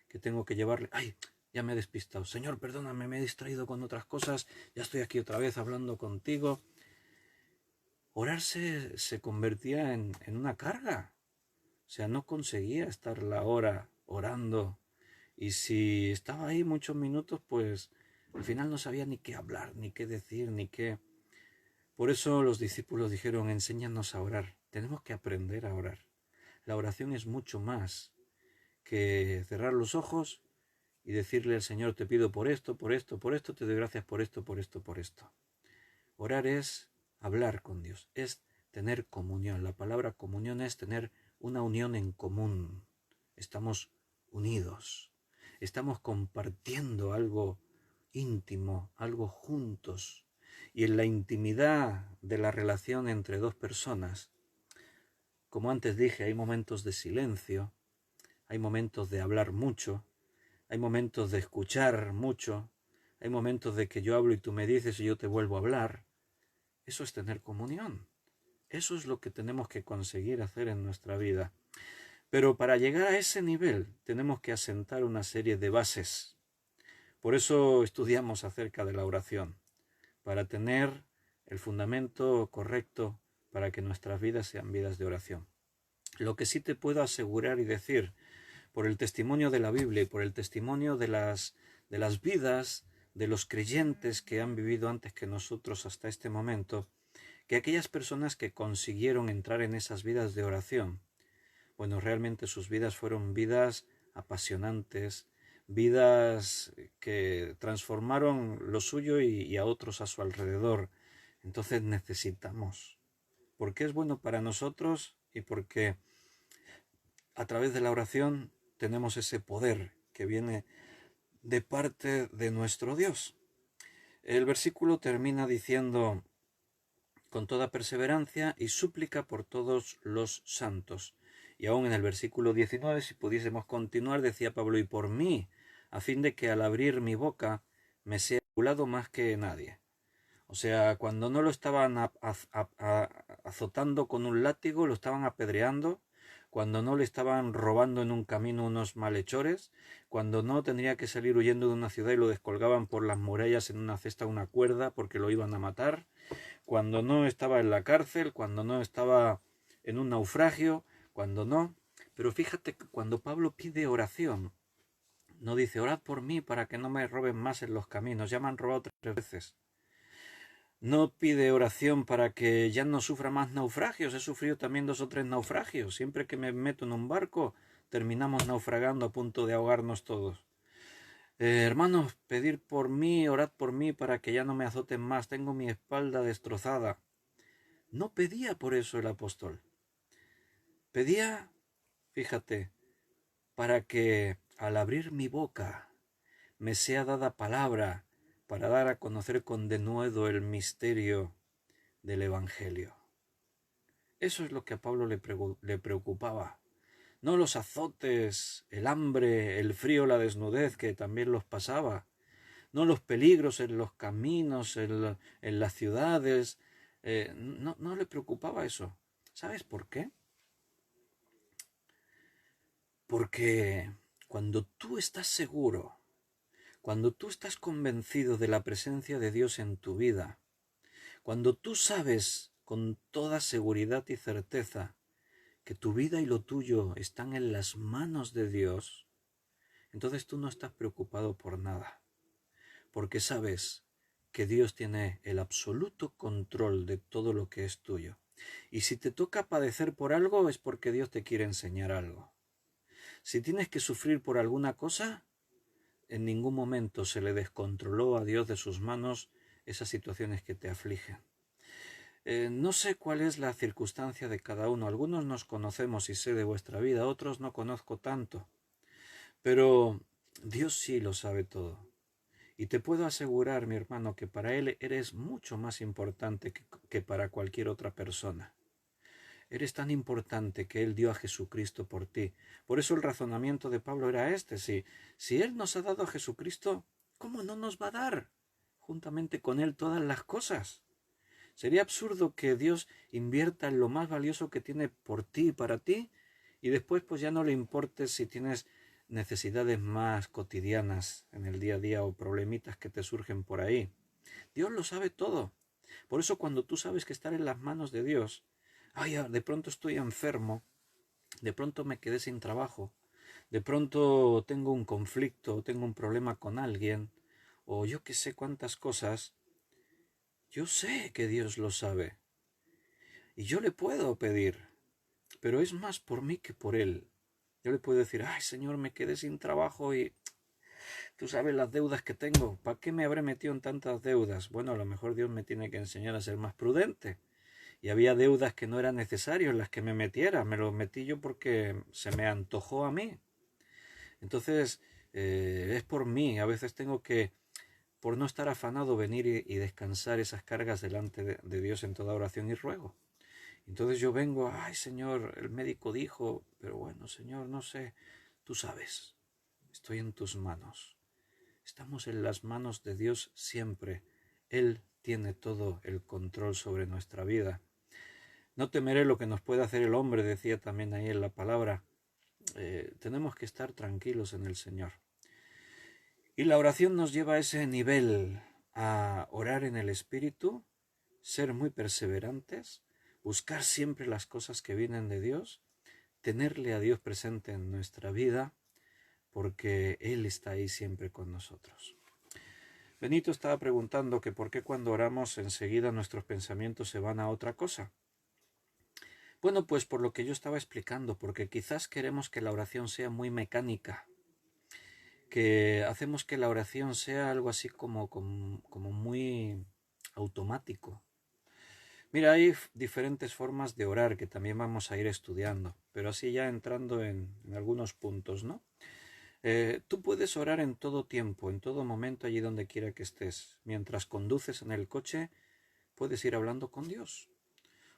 que tengo que llevarle. Ay, ya me he despistado. Señor, perdóname, me he distraído con otras cosas. Ya estoy aquí otra vez hablando contigo. Orar se convertía en una carga. O sea, no conseguía estar la hora orando. Y si estaba ahí muchos minutos, pues al final no sabía ni qué hablar, ni qué decir, ni qué. Por eso los discípulos dijeron, enséñanos a orar. Tenemos que aprender a orar. La oración es mucho más que cerrar los ojos y decirle al Señor, te pido por esto, por esto, por esto, te doy gracias por esto, por esto, por esto. Orar es hablar con Dios, es tener comunión. La palabra comunión es tener una unión en común. Estamos unidos, estamos compartiendo algo íntimo, algo juntos. Y en la intimidad de la relación entre dos personas, como antes dije, hay momentos de silencio, hay momentos de hablar mucho, hay momentos de escuchar mucho, hay momentos de que yo hablo y tú me dices y yo te vuelvo a hablar. Eso es tener comunión. Eso es lo que tenemos que conseguir hacer en nuestra vida. Pero para llegar a ese nivel tenemos que asentar una serie de bases. Por eso estudiamos acerca de la oración, para tener el fundamento correcto para que nuestras vidas sean vidas de oración. Lo que sí te puedo asegurar y decir, por el testimonio de la Biblia y por el testimonio de las vidas de los creyentes que han vivido antes que nosotros hasta este momento, que aquellas personas que consiguieron entrar en esas vidas de oración, bueno, realmente sus vidas fueron vidas apasionantes, vidas que transformaron lo suyo y a otros a su alrededor. Entonces necesitamos, porque es bueno para nosotros y porque a través de la oración tenemos ese poder que viene de parte de nuestro Dios. El versículo termina diciendo, con toda perseverancia y súplica por todos los santos. Y aún en el versículo 19, si pudiésemos continuar, decía Pablo, y por mí, a fin de que al abrir mi boca me sea aulado más que nadie. O sea, cuando no lo estaban azotando con un látigo, lo estaban apedreando, cuando no le estaban robando en un camino unos malhechores, cuando no tendría que salir huyendo de una ciudad y lo descolgaban por las murallas en una cesta una cuerda porque lo iban a matar, cuando no estaba en la cárcel, cuando no estaba en un naufragio, cuando no. Pero fíjate que cuando Pablo pide oración, no dice orad por mí para que no me roben más en los caminos, ya me han robado 3 veces. No pide oración para que ya no sufra más naufragios. He sufrido también 2 o 3 naufragios. Siempre que me meto en un barco, terminamos naufragando a punto de ahogarnos todos. Hermanos, pedir por mí, orad por mí para que ya no me azoten más. Tengo mi espalda destrozada. No pedía por eso el apóstol. Pedía, fíjate, para que al abrir mi boca me sea dada palabra para dar a conocer con denuedo el misterio del Evangelio. Eso es lo que a Pablo le preocupaba. No los azotes, el hambre, el frío, la desnudez, que también los pasaba. No los peligros en los caminos, en las ciudades. No le preocupaba eso. ¿Sabes por qué? Porque cuando tú estás seguro, cuando tú estás convencido de la presencia de Dios en tu vida, cuando tú sabes con toda seguridad y certeza que tu vida y lo tuyo están en las manos de Dios, entonces tú no estás preocupado por nada, porque sabes que Dios tiene el absoluto control de todo lo que es tuyo. Y si te toca padecer por algo es porque Dios te quiere enseñar algo. Si tienes que sufrir por alguna cosa, en ningún momento se le descontroló a Dios de sus manos esas situaciones que te afligen. No sé cuál es la circunstancia de cada uno. Algunos nos conocemos y sé de vuestra vida, otros no conozco tanto. Pero Dios sí lo sabe todo. Y te puedo asegurar, mi hermano, que para Él eres mucho más importante que para cualquier otra persona. Eres tan importante que Él dio a Jesucristo por ti. Por eso el razonamiento de Pablo era este. Si Él nos ha dado a Jesucristo, ¿cómo no nos va a dar juntamente con Él todas las cosas? Sería absurdo que Dios invierta en lo más valioso que tiene por ti y para ti y después pues ya no le importe si tienes necesidades más cotidianas en el día a día o problemitas que te surgen por ahí. Dios lo sabe todo. Por eso cuando tú sabes que estar en las manos de Dios, ay, de pronto estoy enfermo, de pronto me quedé sin trabajo, de pronto tengo un conflicto, tengo un problema con alguien, o yo que sé cuántas cosas, yo sé que Dios lo sabe. Y yo le puedo pedir, pero es más por mí que por Él. Yo le puedo decir, ay Señor, me quedé sin trabajo y tú sabes las deudas que tengo. ¿Para qué me habré metido en tantas deudas? Bueno, a lo mejor Dios me tiene que enseñar a ser más prudente. Y había deudas que no eran necesarias las que me metiera. Me los metí yo porque se me antojó a mí. Entonces, es por mí. A veces tengo que, por no estar afanado, venir y descansar esas cargas delante de Dios en toda oración y ruego. Entonces yo vengo, ay Señor, el médico dijo, pero bueno Señor, no sé, tú sabes, estoy en tus manos. Estamos en las manos de Dios siempre. Él tiene todo el control sobre nuestra vida. No temeré lo que nos puede hacer el hombre, decía también ahí en la palabra. Tenemos que estar tranquilos en el Señor. Y la oración nos lleva a ese nivel, a orar en el Espíritu, ser muy perseverantes, buscar siempre las cosas que vienen de Dios, tenerle a Dios presente en nuestra vida, porque Él está ahí siempre con nosotros. Benito estaba preguntando que por qué cuando oramos enseguida nuestros pensamientos se van a otra cosa. Bueno, pues por lo que yo estaba explicando, porque quizás queremos que la oración sea muy mecánica, que hacemos que la oración sea algo así como muy automático. Mira, hay diferentes formas de orar que también vamos a ir estudiando, pero así ya entrando en algunos puntos, ¿no? Tú puedes orar en todo tiempo, en todo momento, allí donde quiera que estés. Mientras conduces en el coche, puedes ir hablando con Dios.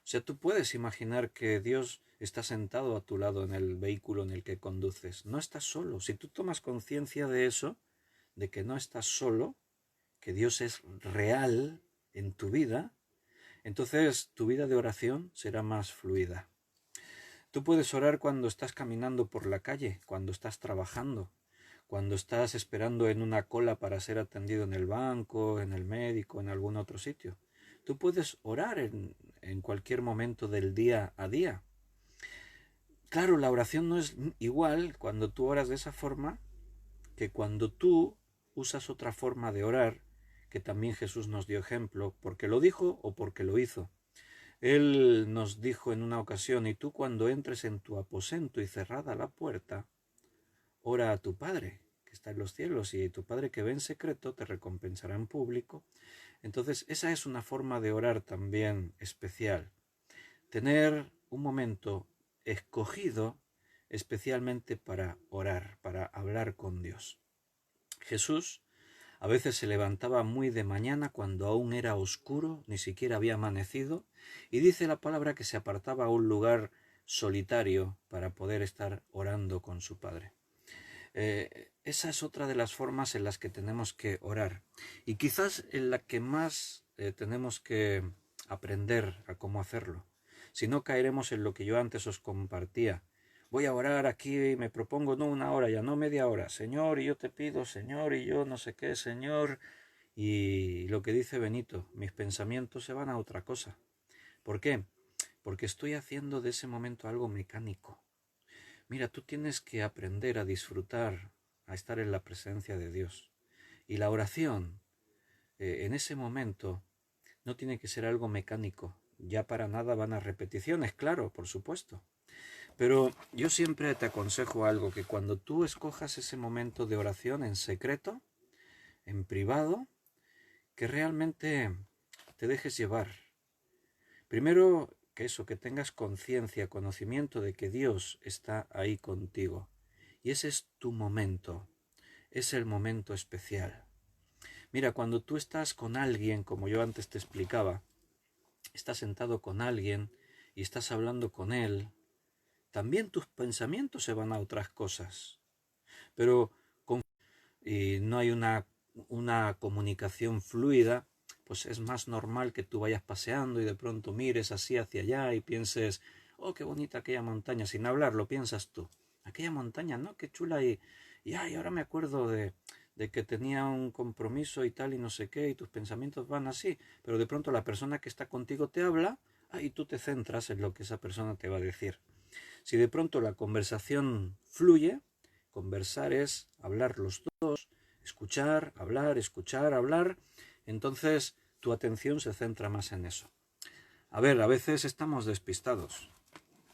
O sea, tú puedes imaginar que Dios está sentado a tu lado en el vehículo en el que conduces. No estás solo. Si tú tomas conciencia de eso, de que no estás solo, que Dios es real en tu vida, entonces tu vida de oración será más fluida. Tú puedes orar cuando estás caminando por la calle, cuando estás trabajando, cuando estás esperando en una cola para ser atendido en el banco, en el médico, en algún otro sitio. Tú puedes orar en cualquier momento del día a día. Claro, la oración no es igual cuando tú oras de esa forma que cuando tú usas otra forma de orar, que también Jesús nos dio ejemplo, porque lo dijo o porque lo hizo. Él nos dijo en una ocasión, y tú cuando entres en tu aposento y cerrada la puerta, ora a tu Padre, que está en los cielos, y tu Padre que ve en secreto te recompensará en público. Entonces, esa es una forma de orar también especial. Tener un momento escogido especialmente para orar, para hablar con Dios. Jesús a veces se levantaba muy de mañana cuando aún era oscuro, ni siquiera había amanecido, y dice la palabra que se apartaba a un lugar solitario para poder estar orando con su Padre. Esa es otra de las formas en las que tenemos que orar, y quizás en la que más tenemos que aprender a cómo hacerlo. Si no, caeremos en lo que yo antes os compartía. Voy a orar aquí y me propongo no una hora, ya no media hora. Señor, y yo te pido, Señor, y yo no sé qué, Señor. Y lo que dice Benito, mis pensamientos se van a otra cosa. ¿Por qué? Porque estoy haciendo de ese momento algo mecánico. Mira, tú tienes que aprender a disfrutar, a estar en la presencia de Dios. Y la oración, en ese momento, no tiene que ser algo mecánico. Ya para nada van a repeticiones, claro, por supuesto. Pero yo siempre te aconsejo algo, que cuando tú escojas ese momento de oración en secreto, en privado, que realmente te dejes llevar. Primero, que tengas conciencia, conocimiento de que Dios está ahí contigo. Y ese es tu momento, es el momento especial. Mira, cuando tú estás con alguien, como yo antes te explicaba, estás sentado con alguien y estás hablando con él, también tus pensamientos se van a otras cosas. Pero y no hay una comunicación fluida, pues es más normal que tú vayas paseando y de pronto mires así hacia allá y pienses, oh, qué bonita aquella montaña, sin hablar, lo piensas tú. Aquella montaña, ¿no? Qué chula y ay, ahora me acuerdo de que tenía un compromiso y tal y no sé qué y tus pensamientos van así, pero de pronto la persona que está contigo te habla y tú te centras en lo que esa persona te va a decir. Si de pronto la conversación fluye, conversar es hablar los dos, escuchar, hablar, entonces tu atención se centra más en eso. A ver, a veces estamos despistados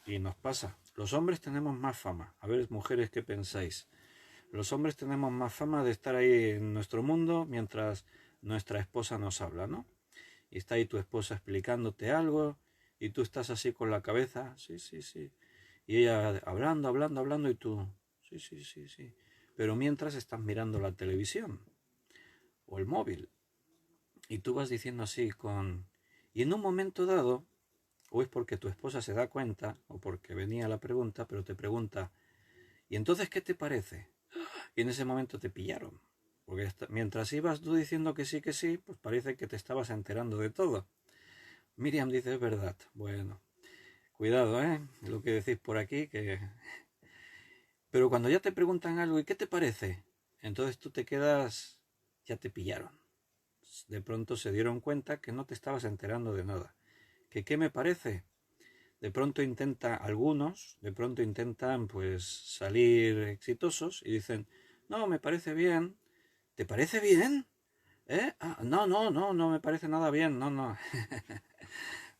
y nos pasa. Los hombres tenemos más fama. A ver, mujeres, ¿qué pensáis? Los hombres tenemos más fama de estar ahí en nuestro mundo mientras nuestra esposa nos habla, ¿no? Y está ahí tu esposa explicándote algo y tú estás así con la cabeza, sí, sí, sí. Y ella hablando y tú, sí, sí, sí, sí. Pero mientras estás mirando la televisión o el móvil y tú vas diciendo así con... Y en un momento dado, o es porque tu esposa se da cuenta o porque venía la pregunta, pero te pregunta, ¿y entonces qué te parece? Y en ese momento te pillaron. Porque mientras ibas tú diciendo que sí, pues parece que te estabas enterando de todo. Miriam dice, es verdad. Bueno, cuidado, lo que decís por aquí, que... Pero cuando ya te preguntan algo, ¿y qué te parece? Entonces tú te quedas, ya te pillaron. De pronto se dieron cuenta que no te estabas enterando de nada. ¿Que qué me parece? De pronto algunos intentan pues salir exitosos y dicen, no, me parece bien. ¿Te parece bien? ¿Eh? Ah, no, no, no, no me parece nada bien, no, no.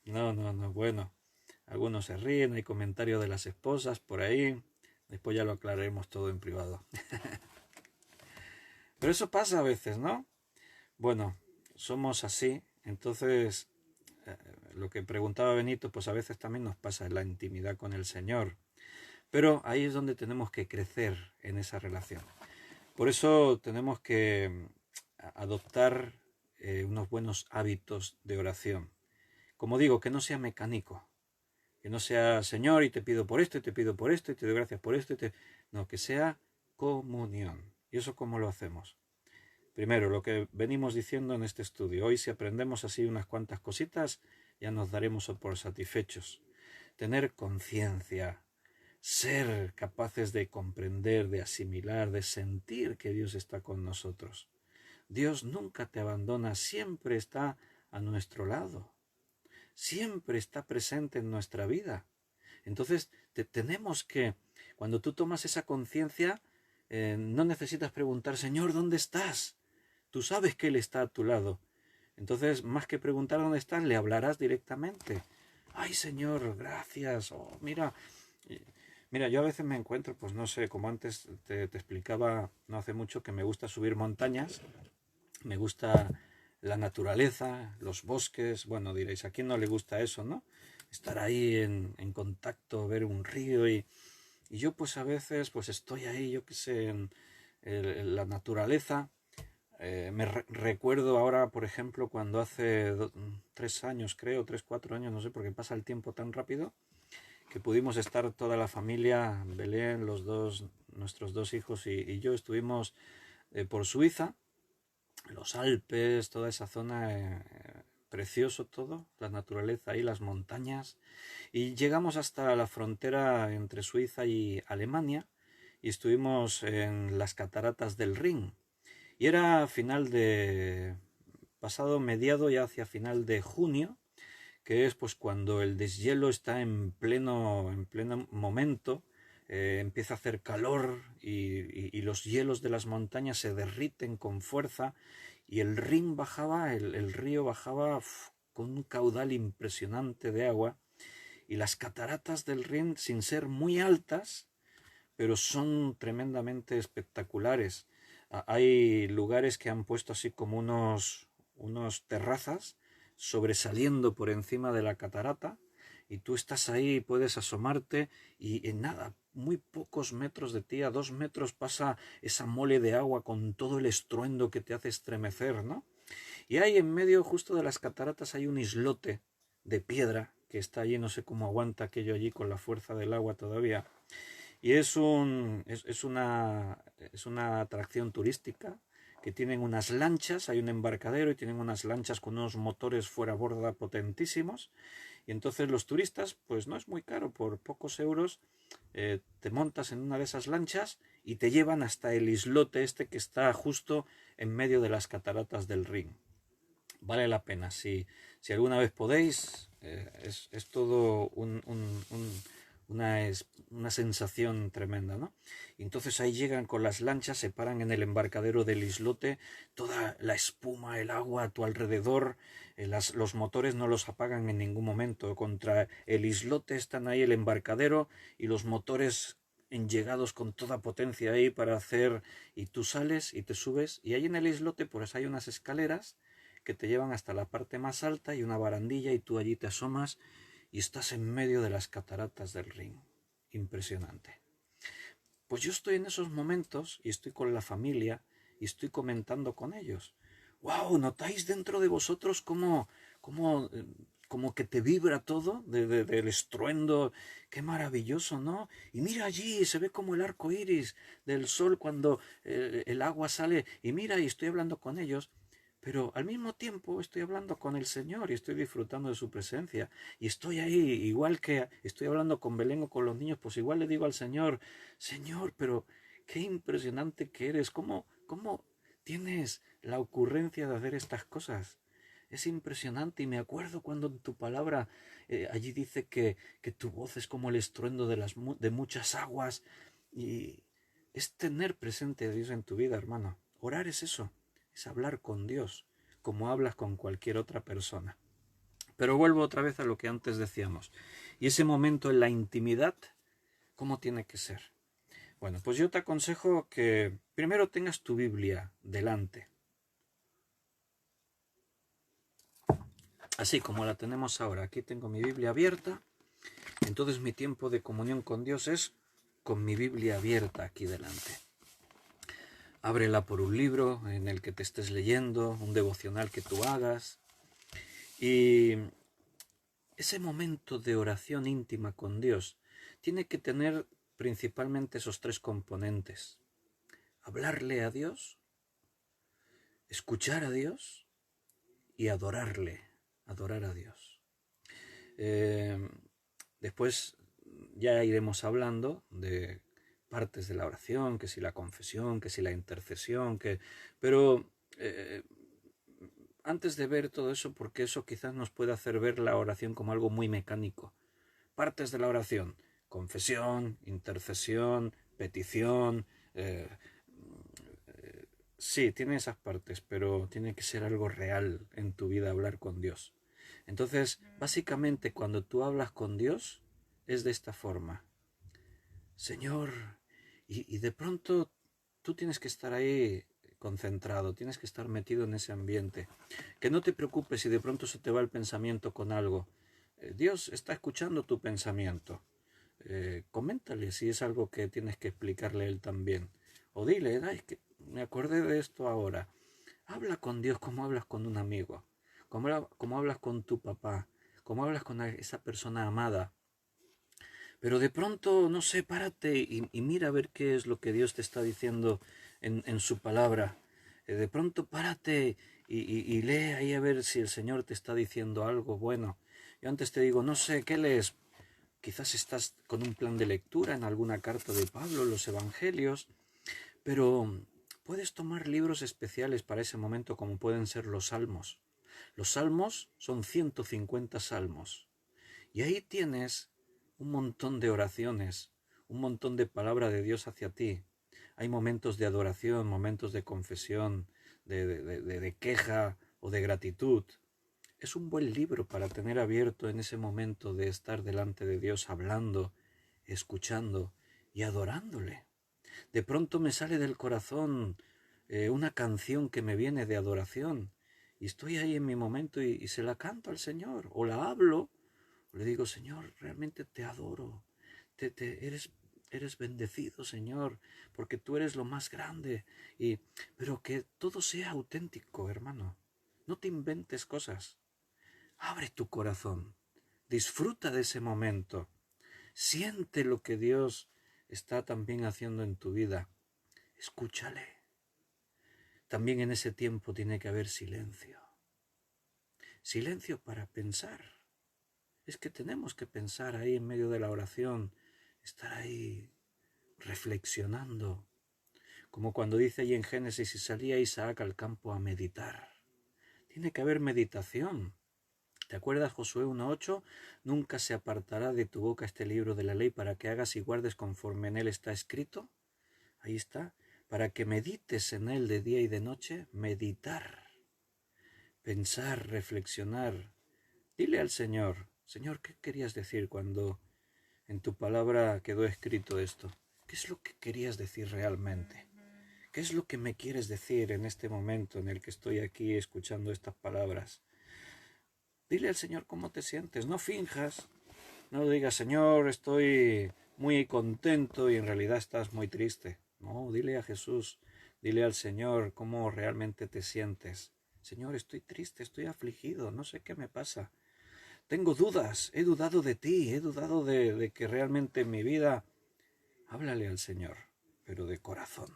No, no, no, bueno. Algunos se ríen, hay comentarios de las esposas por ahí. Después ya lo aclararemos todo en privado. Pero eso pasa a veces, ¿no? Bueno, somos así. Entonces, lo que preguntaba Benito, pues a veces también nos pasa en la intimidad con el Señor. Pero ahí es donde tenemos que crecer en esa relación. Por eso tenemos que adoptar unos buenos hábitos de oración. Como digo, que no sea mecánico. Que no sea, Señor, y te pido por esto, y te pido por esto, y te doy gracias por esto. No, que sea comunión. ¿Y eso cómo lo hacemos? Primero, lo que venimos diciendo en este estudio. Hoy, si aprendemos así unas cuantas cositas, ya nos daremos por satisfechos. Tener conciencia, ser capaces de comprender, de asimilar, de sentir que Dios está con nosotros. Dios nunca te abandona, siempre está a nuestro lado, siempre está presente en nuestra vida. Entonces, tenemos que, cuando tú tomas esa conciencia, no necesitas preguntar, Señor, ¿dónde estás? Tú sabes que Él está a tu lado. Entonces, más que preguntar dónde estás, le hablarás directamente. Ay, Señor, gracias. Oh, mira, yo a veces me encuentro, pues no sé, como antes te explicaba no hace mucho, que me gusta subir montañas, me gusta la naturaleza, los bosques. Bueno, diréis, ¿a quién no le gusta eso, no? Estar ahí en contacto, ver un río y yo pues a veces pues estoy ahí, yo qué sé, en la naturaleza. Recuerdo ahora, por ejemplo, cuando hace 3 años, creo, 3, 4 años, no sé, porque pasa el tiempo tan rápido, que pudimos estar toda la familia, Belén, nuestros 2 hijos y yo estuvimos por Suiza, los Alpes, toda esa zona, precioso todo, la naturaleza y las montañas, y llegamos hasta la frontera entre Suiza y Alemania y estuvimos en las cataratas del Rin. Y era pasado mediado ya hacia final de junio, que es pues cuando el deshielo está en pleno momento, empieza a hacer calor y los hielos de las montañas se derriten con fuerza y el Rin bajaba, el río bajaba con un caudal impresionante de agua y las cataratas del Rin, sin ser muy altas, pero son tremendamente espectaculares. Hay lugares que han puesto así como unos terrazas sobresaliendo por encima de la catarata y tú estás ahí y puedes asomarte y en nada, muy pocos metros de ti, a 2 metros pasa esa mole de agua con todo el estruendo que te hace estremecer, ¿no? Y ahí en medio justo de las cataratas hay un islote de piedra que está allí, no sé cómo aguanta aquello allí con la fuerza del agua todavía. Y es una atracción turística que tienen unas lanchas, hay un embarcadero y tienen unas lanchas con unos motores fuera borda potentísimos. Y entonces los turistas, pues no es muy caro, por pocos euros te montas en una de esas lanchas y te llevan hasta el islote este que está justo en medio de las cataratas del Rin. Vale la pena, si alguna vez podéis, es todo una sensación tremenda, ¿no? Y entonces ahí llegan con las lanchas, se paran en el embarcadero del islote, toda la espuma, el agua a tu alrededor, los motores no los apagan en ningún momento, contra el islote están ahí el embarcadero y los motores llegados con toda potencia ahí para hacer, y tú sales y te subes, y ahí en el islote pues hay unas escaleras que te llevan hasta la parte más alta y una barandilla y tú allí te asomas y estás en medio de las cataratas del Rin. Impresionante. Pues yo estoy en esos momentos y estoy con la familia y estoy comentando con ellos. ¡Wow! ¿Notáis dentro de vosotros cómo que te vibra todo del estruendo? ¡Qué maravilloso!, ¿no? Y mira allí, se ve como el arco iris del sol cuando el agua sale. Y mira, y estoy hablando con ellos. Pero al mismo tiempo estoy hablando con el Señor y estoy disfrutando de su presencia. Y estoy ahí, igual que estoy hablando con Belén o con los niños, pues igual le digo al Señor, Señor, pero qué impresionante que eres, ¿cómo tienes la ocurrencia de hacer estas cosas? Es impresionante y me acuerdo cuando en tu palabra allí dice que tu voz es como el estruendo de muchas aguas y es tener presente a Dios en tu vida, hermano. Orar es eso. Es hablar con Dios, como hablas con cualquier otra persona. Pero vuelvo otra vez a lo que antes decíamos. Y ese momento en la intimidad, ¿cómo tiene que ser? Bueno, pues yo te aconsejo que primero tengas tu Biblia delante. Así como la tenemos ahora. Aquí tengo mi Biblia abierta. Entonces mi tiempo de comunión con Dios es con mi Biblia abierta aquí delante. Ábrela por un libro en el que te estés leyendo, un devocional que tú hagas. Y ese momento de oración íntima con Dios tiene que tener principalmente esos 3 componentes. Hablarle a Dios, escuchar a Dios y adorarle, adorar a Dios. Después ya iremos hablando de partes de la oración, que si la confesión, que si la intercesión, pero antes de ver todo eso, porque eso quizás nos puede hacer ver la oración como algo muy mecánico. Partes de la oración: confesión, intercesión, petición. Sí, tiene esas partes, pero tiene que ser algo real en tu vida hablar con Dios. Entonces, básicamente, cuando tú hablas con Dios, es de esta forma: Señor, y de pronto tú tienes que estar ahí concentrado, tienes que estar metido en ese ambiente. Que no te preocupes si de pronto se te va el pensamiento con algo. Dios está escuchando tu pensamiento. Coméntale si es algo que tienes que explicarle a Él también. O dile: "Ay, que me acordé de esto ahora". Habla con Dios como hablas con un amigo, como hablas con tu papá, como hablas con esa persona amada. Pero de pronto, no sé, párate y mira a ver qué es lo que Dios te está diciendo en su palabra. De pronto párate y lee ahí a ver si el Señor te está diciendo algo bueno. Yo antes te digo: no sé, ¿qué lees? Quizás estás con un plan de lectura en alguna carta de Pablo, los evangelios, pero puedes tomar libros especiales para ese momento, como pueden ser los salmos. Los salmos son 150 salmos. Y ahí tienes un montón de oraciones, un montón de palabra de Dios hacia ti. Hay momentos de adoración, momentos de confesión, de queja o de gratitud. Es un buen libro para tener abierto en ese momento de estar delante de Dios hablando, escuchando y adorándole. De pronto me sale del corazón una canción que me viene de adoración y estoy ahí en mi momento y se la canto al Señor o la hablo. Le digo: Señor, realmente te adoro, eres bendecido, Señor, porque tú eres lo más grande. Pero que todo sea auténtico, hermano. No te inventes cosas. Abre tu corazón, disfruta de ese momento, siente lo que Dios está también haciendo en tu vida. Escúchale. También en ese tiempo tiene que haber silencio. Silencio para pensar. Es que tenemos que pensar ahí en medio de la oración, estar ahí reflexionando, como cuando dice ahí en Génesis: y salía Isaac al campo a meditar. Tiene que haber meditación. ¿Te acuerdas Josué 1:8? Nunca se apartará de tu boca este libro de la ley para que hagas y guardes conforme en él está escrito. Ahí está, para que medites en él de día y de noche. Meditar, pensar, reflexionar. Dile al Señor: Señor, ¿qué querías decir cuando en tu palabra quedó escrito esto? ¿Qué es lo que querías decir realmente? ¿Qué es lo que me quieres decir en este momento en el que estoy aquí escuchando estas palabras? Dile al Señor cómo te sientes, no finjas, no digas: Señor, estoy muy contento, y en realidad estás muy triste. No, dile a Jesús, dile al Señor cómo realmente te sientes. Señor, estoy triste, estoy afligido, no sé qué me pasa. Tengo dudas, he dudado de ti, he dudado de que realmente en mi vida. Háblale al Señor, pero de corazón.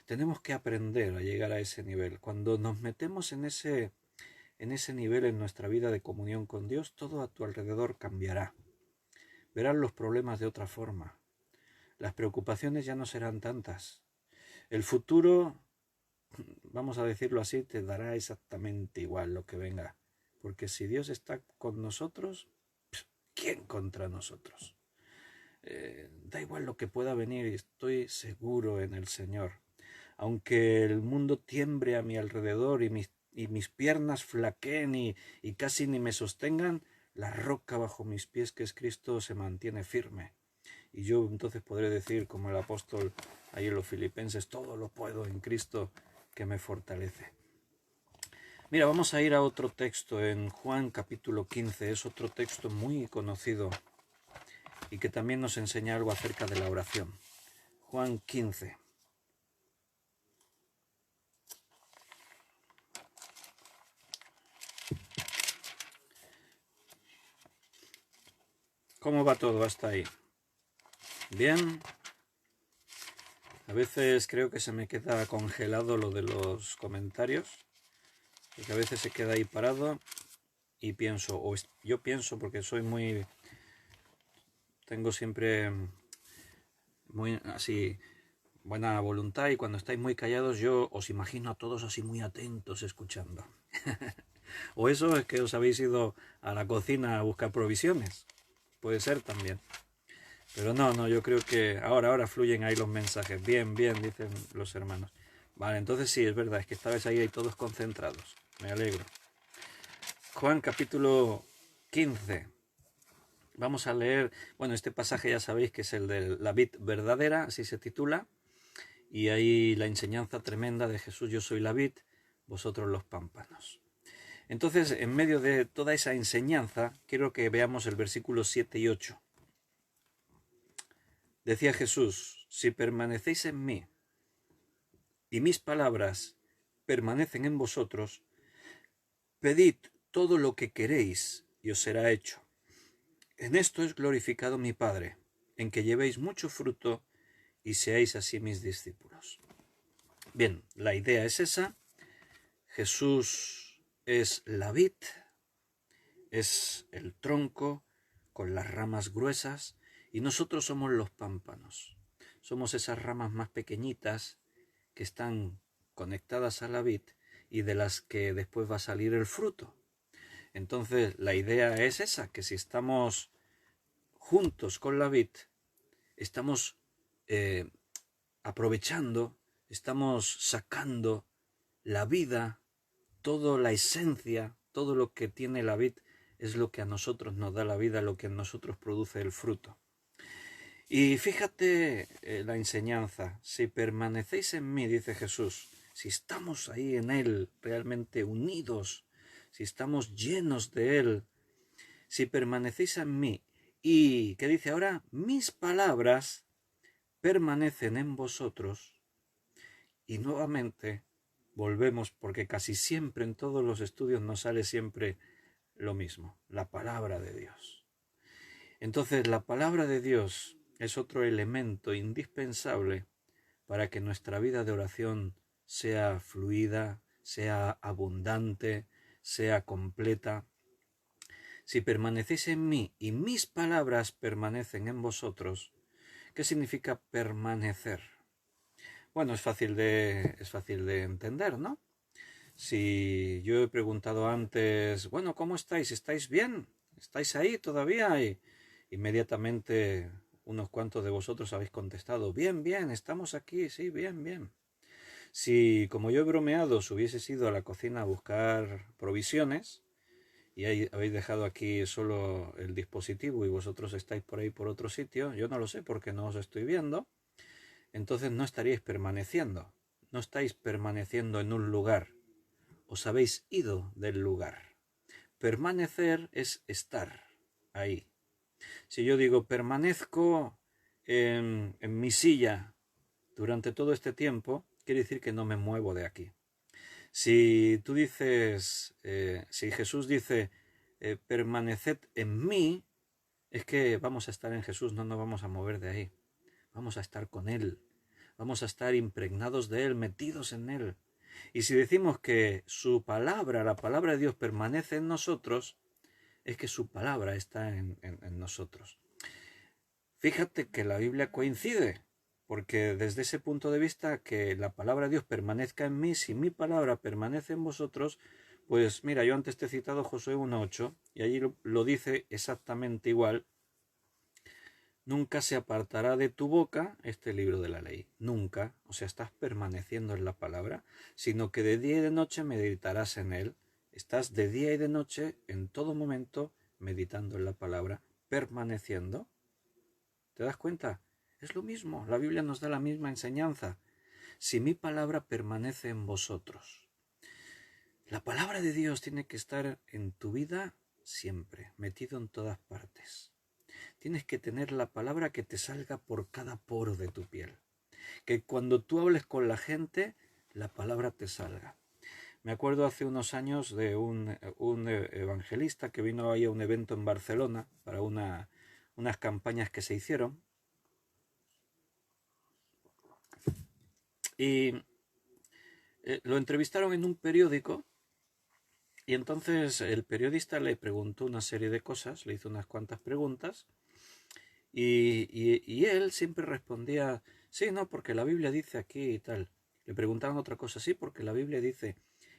Tenemos que aprender a llegar a ese nivel. Cuando nos metemos en ese nivel en nuestra vida de comunión con Dios, todo a tu alrededor cambiará. Verás los problemas de otra forma. Las preocupaciones ya no serán tantas. El futuro, vamos a decirlo así, te dará exactamente igual lo que venga. Porque si Dios está con nosotros, ¿quién contra nosotros? Da igual lo que pueda venir, estoy seguro en el Señor. Aunque el mundo tiembre a mi alrededor y mis piernas flaqueen y casi ni me sostengan, la roca bajo mis pies, que es Cristo, se mantiene firme. Y yo entonces podré decir, como el apóstol ahí en los Filipenses: todo lo puedo en Cristo que me fortalece. Mira, vamos a ir a otro texto en Juan capítulo 15. Es otro texto muy conocido y que también nos enseña algo acerca de la oración. Juan 15. ¿Cómo va todo hasta ahí? ¿Bien? A veces creo que se me queda congelado lo de los comentarios, porque a veces se queda ahí parado y pienso, yo pienso porque tengo siempre muy así buena voluntad, y cuando estáis muy callados yo os imagino a todos así muy atentos escuchando. O eso es que os habéis ido a la cocina a buscar provisiones. Puede ser también. Pero no, yo creo que ahora fluyen ahí los mensajes. Bien, dicen los hermanos. Vale, entonces sí, es verdad, es que estabais ahí todos concentrados. Me alegro. Juan capítulo 15. Vamos a leer, bueno, este pasaje ya sabéis que es el de la vid verdadera, así se titula. Y ahí la enseñanza tremenda de Jesús: yo soy la vid, vosotros los pámpanos. Entonces, en medio de toda esa enseñanza, quiero que veamos el versículo 7 y 8. Decía Jesús: si permanecéis en mí y mis palabras permanecen en vosotros, pedid todo lo que queréis y os será hecho. En esto es glorificado mi Padre, en que llevéis mucho fruto y seáis así mis discípulos. Bien, la idea es esa. Jesús es la vid, es el tronco con las ramas gruesas, y nosotros somos los pámpanos. Somos esas ramas más pequeñitas que están conectadas a la vid y de las que después va a salir el fruto. Entonces la idea es esa, que si estamos juntos con la vid, estamos aprovechando, estamos sacando la vida, toda la esencia, todo lo que tiene la vid es lo que a nosotros nos da la vida, lo que en nosotros produce el fruto. Y fíjate la enseñanza: si permanecéis en mí, dice Jesús, si estamos ahí en Él, realmente unidos, si estamos llenos de Él, si permanecéis en mí, y, ¿qué dice ahora? Mis palabras permanecen en vosotros. Y nuevamente volvemos, porque casi siempre en todos los estudios nos sale siempre lo mismo: la palabra de Dios. Entonces la palabra de Dios es otro elemento indispensable para que nuestra vida de oración sea fluida, sea abundante, sea completa. Si permanecéis en mí y mis palabras permanecen en vosotros, ¿qué significa permanecer? Bueno, es fácil de entender, ¿no? Si yo he preguntado antes, bueno, ¿cómo estáis? ¿Estáis bien? ¿Estáis ahí todavía? Y inmediatamente unos cuantos de vosotros habéis contestado: bien, estamos aquí, sí, bien. Si, como yo he bromeado, os hubieses ido a la cocina a buscar provisiones y ahí habéis dejado aquí solo el dispositivo y vosotros estáis por ahí por otro sitio, yo no lo sé porque no os estoy viendo, entonces no estaríais permaneciendo, no estáis permaneciendo en un lugar, os habéis ido del lugar. Permanecer es estar ahí. Si yo digo permanezco en mi silla durante todo este tiempo, quiere decir que no me muevo de aquí. Si tú dices, si Jesús dice permaneced en mí, es que vamos a estar en Jesús, no nos vamos a mover de ahí. Vamos a estar con Él, vamos a estar impregnados de Él, metidos en Él. Y si decimos que su palabra, la palabra de Dios, permanece en nosotros, es que su palabra está en nosotros. Fíjate que la Biblia coincide, porque desde ese punto de vista, que la palabra de Dios permanezca en mí, si mi palabra permanece en vosotros, pues mira, yo antes te he citado Josué 1:8, y allí lo dice exactamente igual: nunca se apartará de tu boca este libro de la ley. Nunca, o sea, estás permaneciendo en la palabra, sino que de día y de noche meditarás en él. Estás de día y de noche, en todo momento, meditando en la palabra, permaneciendo. ¿Te das cuenta? Es lo mismo, la Biblia nos da la misma enseñanza. Si mi palabra permanece en vosotros. La palabra de Dios tiene que estar en tu vida siempre, metido en todas partes. Tienes que tener la palabra que te salga por cada poro de tu piel. Que cuando tú hables con la gente, la palabra te salga. Me acuerdo hace unos años de un evangelista que vino ahí a un evento en Barcelona para unas campañas que se hicieron. Y lo entrevistaron en un periódico y entonces el periodista le preguntó una serie de cosas, le hizo unas cuantas preguntas y él siempre respondía, sí, no, porque la Biblia dice aquí y tal. Le preguntaban otra cosa, sí, porque la Biblia dice.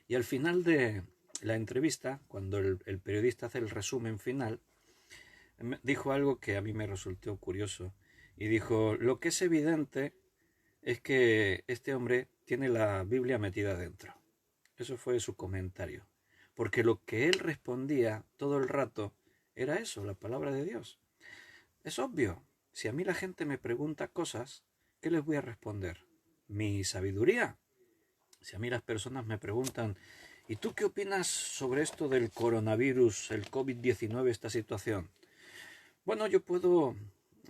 Y al final de la entrevista, cuando el periodista hace el resumen final, dijo algo que a mí me resultó curioso. Y dijo, lo que es evidente es que este hombre tiene la Biblia metida dentro. Eso fue su comentario. Porque lo que él respondía todo el rato era eso, la palabra de Dios. Es obvio, si a mí la gente me pregunta cosas, ¿qué les voy a responder? Mi sabiduría. Si a mí las personas me preguntan, ¿y tú qué opinas sobre esto del coronavirus, el COVID-19, esta situación? Bueno, yo puedo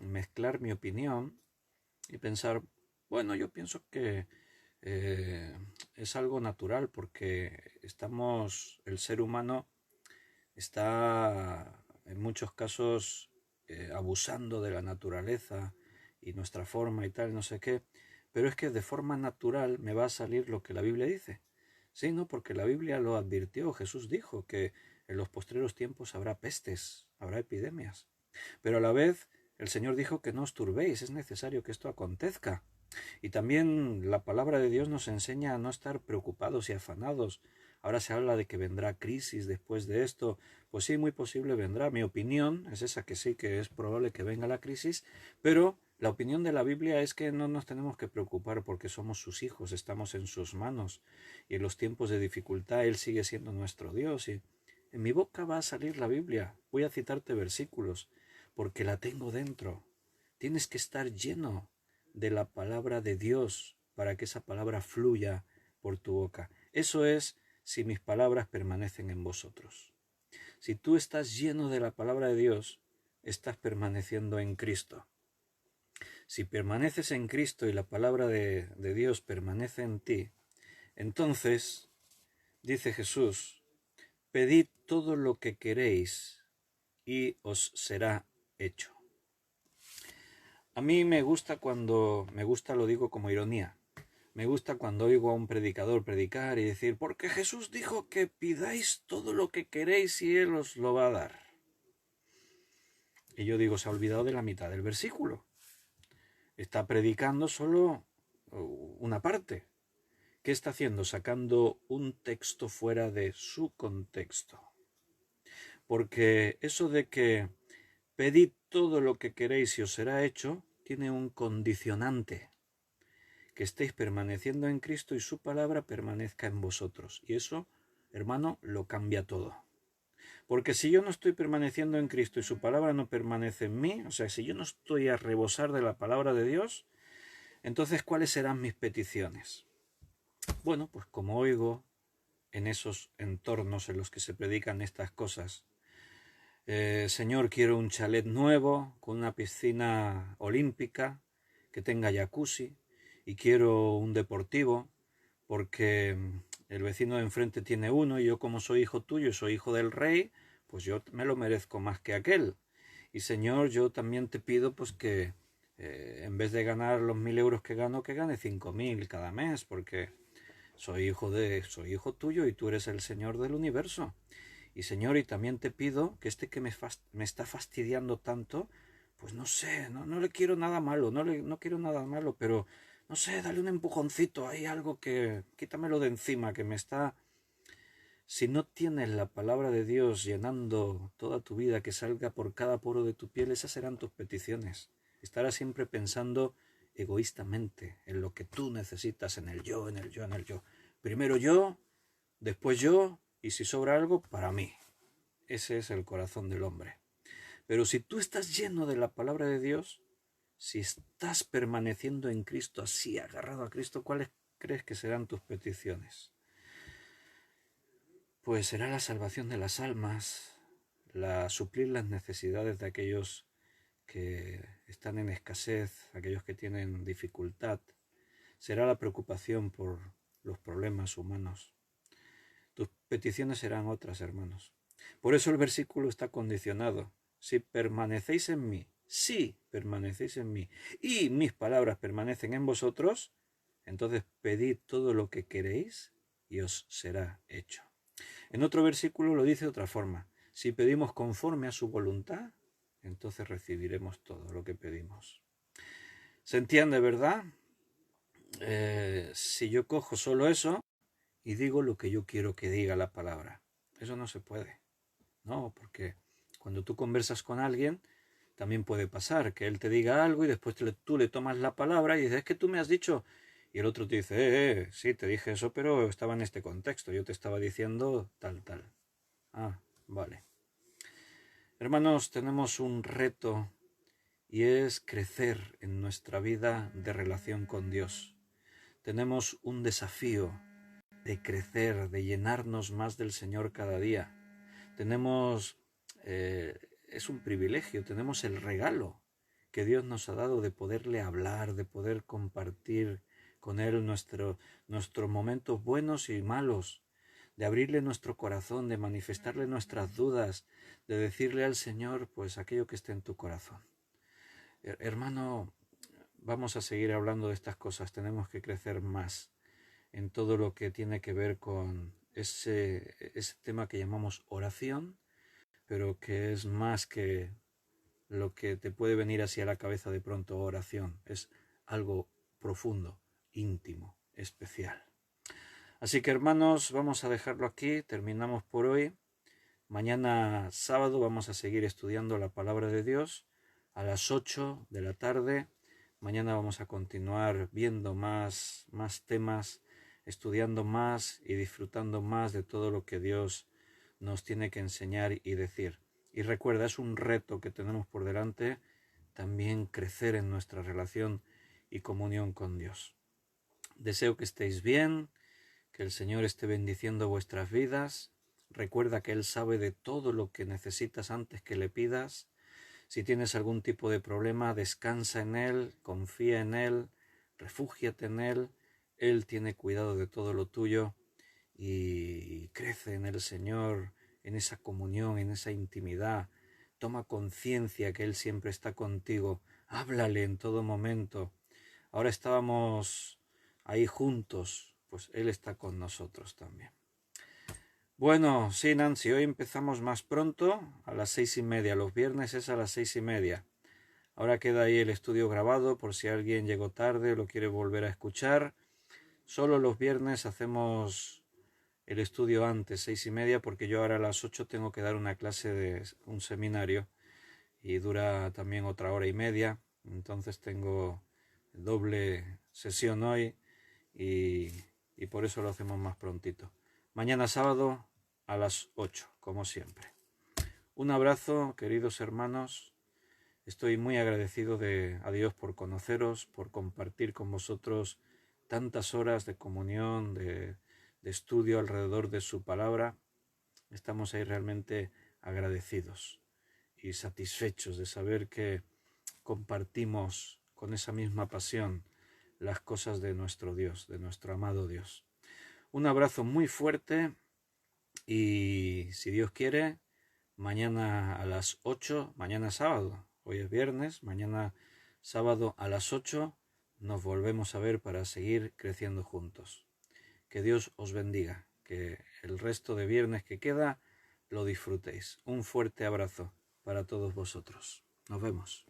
mezclar mi opinión y pensar, bueno, yo pienso que es algo natural porque el ser humano está en muchos casos abusando de la naturaleza y nuestra forma y tal, no sé qué, pero es que de forma natural me va a salir lo que la Biblia dice. Sí, no, porque la Biblia lo advirtió, Jesús dijo que en los postreros tiempos habrá pestes, habrá epidemias, pero a la vez el Señor dijo que no os turbéis, es necesario que esto acontezca. Y también la palabra de Dios nos enseña a no estar preocupados y afanados. Ahora se habla de que vendrá crisis después de esto. Pues sí, muy posible vendrá. Mi opinión es esa, que sí, que es probable que venga la crisis, pero la opinión de la Biblia es que no nos tenemos que preocupar porque somos sus hijos, estamos en sus manos y en los tiempos de dificultad Él sigue siendo nuestro Dios. Y en mi boca va a salir la Biblia. Voy a citarte versículos porque la tengo dentro. Tienes que estar lleno de la palabra de Dios para que esa palabra fluya por tu boca. Eso es si mis palabras permanecen en vosotros. Si tú estás lleno de la palabra de Dios, estás permaneciendo en Cristo. Si permaneces en Cristo y la palabra de Dios permanece en ti, entonces, dice Jesús, pedid todo lo que queréis y os será hecho. A mí me gusta lo digo como ironía, me gusta cuando oigo a un predicador predicar y decir, porque Jesús dijo que pidáis todo lo que queréis y Él os lo va a dar. Y yo digo, se ha olvidado de la mitad del versículo. Está predicando solo una parte. ¿Qué está haciendo? Sacando un texto fuera de su contexto. Porque eso de que pedid todo lo que queréis y os será hecho, tiene un condicionante. Que estéis permaneciendo en Cristo y su palabra permanezca en vosotros. Y eso, hermano, lo cambia todo. Porque si yo no estoy permaneciendo en Cristo y su palabra no permanece en mí, o sea, si yo no estoy a rebosar de la palabra de Dios, entonces, ¿cuáles serán mis peticiones? Bueno, pues como oigo en esos entornos en los que se predican estas cosas, Señor, quiero un chalet nuevo con una piscina olímpica que tenga jacuzzi y quiero un deportivo porque el vecino de enfrente tiene uno y yo como soy hijo tuyo y soy hijo del rey, pues yo me lo merezco más que aquel. Y Señor, yo también te pido pues que en vez de ganar los 1.000 euros que gane 5.000 cada mes, porque soy hijo tuyo y tú eres el Señor del universo. Y Señor, y también te pido que que me está fastidiando tanto, pues no sé, no le quiero nada malo, no quiero nada malo, pero no sé, dale un empujoncito, hay algo que quítamelo de encima, que me está... Si no tienes la palabra de Dios llenando toda tu vida, que salga por cada poro de tu piel, esas serán tus peticiones. Estarás siempre pensando egoístamente en lo que tú necesitas, en el yo, en el yo, en el yo. Primero yo, después yo, y si sobra algo, para mí. Ese es el corazón del hombre. Pero si tú estás lleno de la palabra de Dios, si estás permaneciendo en Cristo, así agarrado a Cristo, ¿cuáles crees que serán tus peticiones? Pues será la salvación de las almas, suplir las necesidades de aquellos que están en escasez, aquellos que tienen dificultad. Será la preocupación por los problemas humanos. Tus peticiones serán otras, hermanos. Por eso el versículo está condicionado. Si permanecéis en mí y mis palabras permanecen en vosotros, Entonces pedid todo lo que queréis y os será hecho. En otro versículo lo dice de otra forma. Si pedimos conforme a su voluntad, entonces recibiremos todo lo que pedimos. ¿Se entiende, verdad? Si yo cojo solo eso y digo lo que yo quiero que diga la palabra, eso no se puede. No, porque cuando tú conversas con alguien, también puede pasar que él te diga algo y después tú le tomas la palabra y dices, es que tú me has dicho, y el otro te dice, sí, te dije eso, pero estaba en este contexto, yo te estaba diciendo tal, tal. Ah, vale. Hermanos, tenemos un reto y es crecer en nuestra vida de relación con Dios. Tenemos un desafío de crecer, de llenarnos más del Señor cada día. Tenemos, es un privilegio, tenemos el regalo que Dios nos ha dado de poderle hablar, de poder compartir con Él nuestros momentos buenos y malos, de abrirle nuestro corazón, de manifestarle nuestras dudas, de decirle al Señor pues aquello que esté en tu corazón. Hermano, vamos a seguir hablando de estas cosas, tenemos que crecer más en todo lo que tiene que ver con ese tema que llamamos oración, pero que es más que lo que te puede venir así a la cabeza de pronto oración, es algo profundo, íntimo, especial. Así que hermanos, vamos a dejarlo aquí, terminamos por hoy. Mañana sábado vamos a seguir estudiando la palabra de Dios a las 8 de la tarde. Mañana vamos a continuar viendo más temas, estudiando más y disfrutando más de todo lo que Dios nos tiene que enseñar y decir. Y recuerda, es un reto que tenemos por delante, también crecer en nuestra relación y comunión con Dios. Deseo que estéis bien, que el Señor esté bendiciendo vuestras vidas. Recuerda que Él sabe de todo lo que necesitas antes que le pidas. Si tienes algún tipo de problema, descansa en Él, confía en Él, refúgiate en Él. Él tiene cuidado de todo lo tuyo y crece en el Señor, en esa comunión, en esa intimidad. Toma conciencia que Él siempre está contigo. Háblale en todo momento. Ahora estábamos ahí juntos, pues Él está con nosotros también. Bueno, sí, Nancy, hoy empezamos más pronto, a las 6:30. Los viernes es a las 6:30. Ahora queda ahí el estudio grabado por si alguien llegó tarde o lo quiere volver a escuchar. Solo los viernes hacemos el estudio antes, 6:30, porque yo ahora a las 8 tengo que dar una clase de un seminario y dura también otra hora y media. Entonces tengo doble sesión hoy y por eso lo hacemos más prontito. Mañana sábado a las 8, como siempre. Un abrazo, queridos hermanos. Estoy muy agradecido a Dios por conoceros, por compartir con vosotros tantas horas de comunión, de estudio alrededor de su palabra. Estamos ahí realmente agradecidos y satisfechos de saber que compartimos con esa misma pasión las cosas de nuestro Dios, de nuestro amado Dios. Un abrazo muy fuerte y si Dios quiere, mañana a las 8, mañana sábado, hoy es viernes, mañana sábado a las 8 nos volvemos a ver para seguir creciendo juntos. Que Dios os bendiga, que el resto de viernes que queda lo disfrutéis. Un fuerte abrazo para todos vosotros. Nos vemos.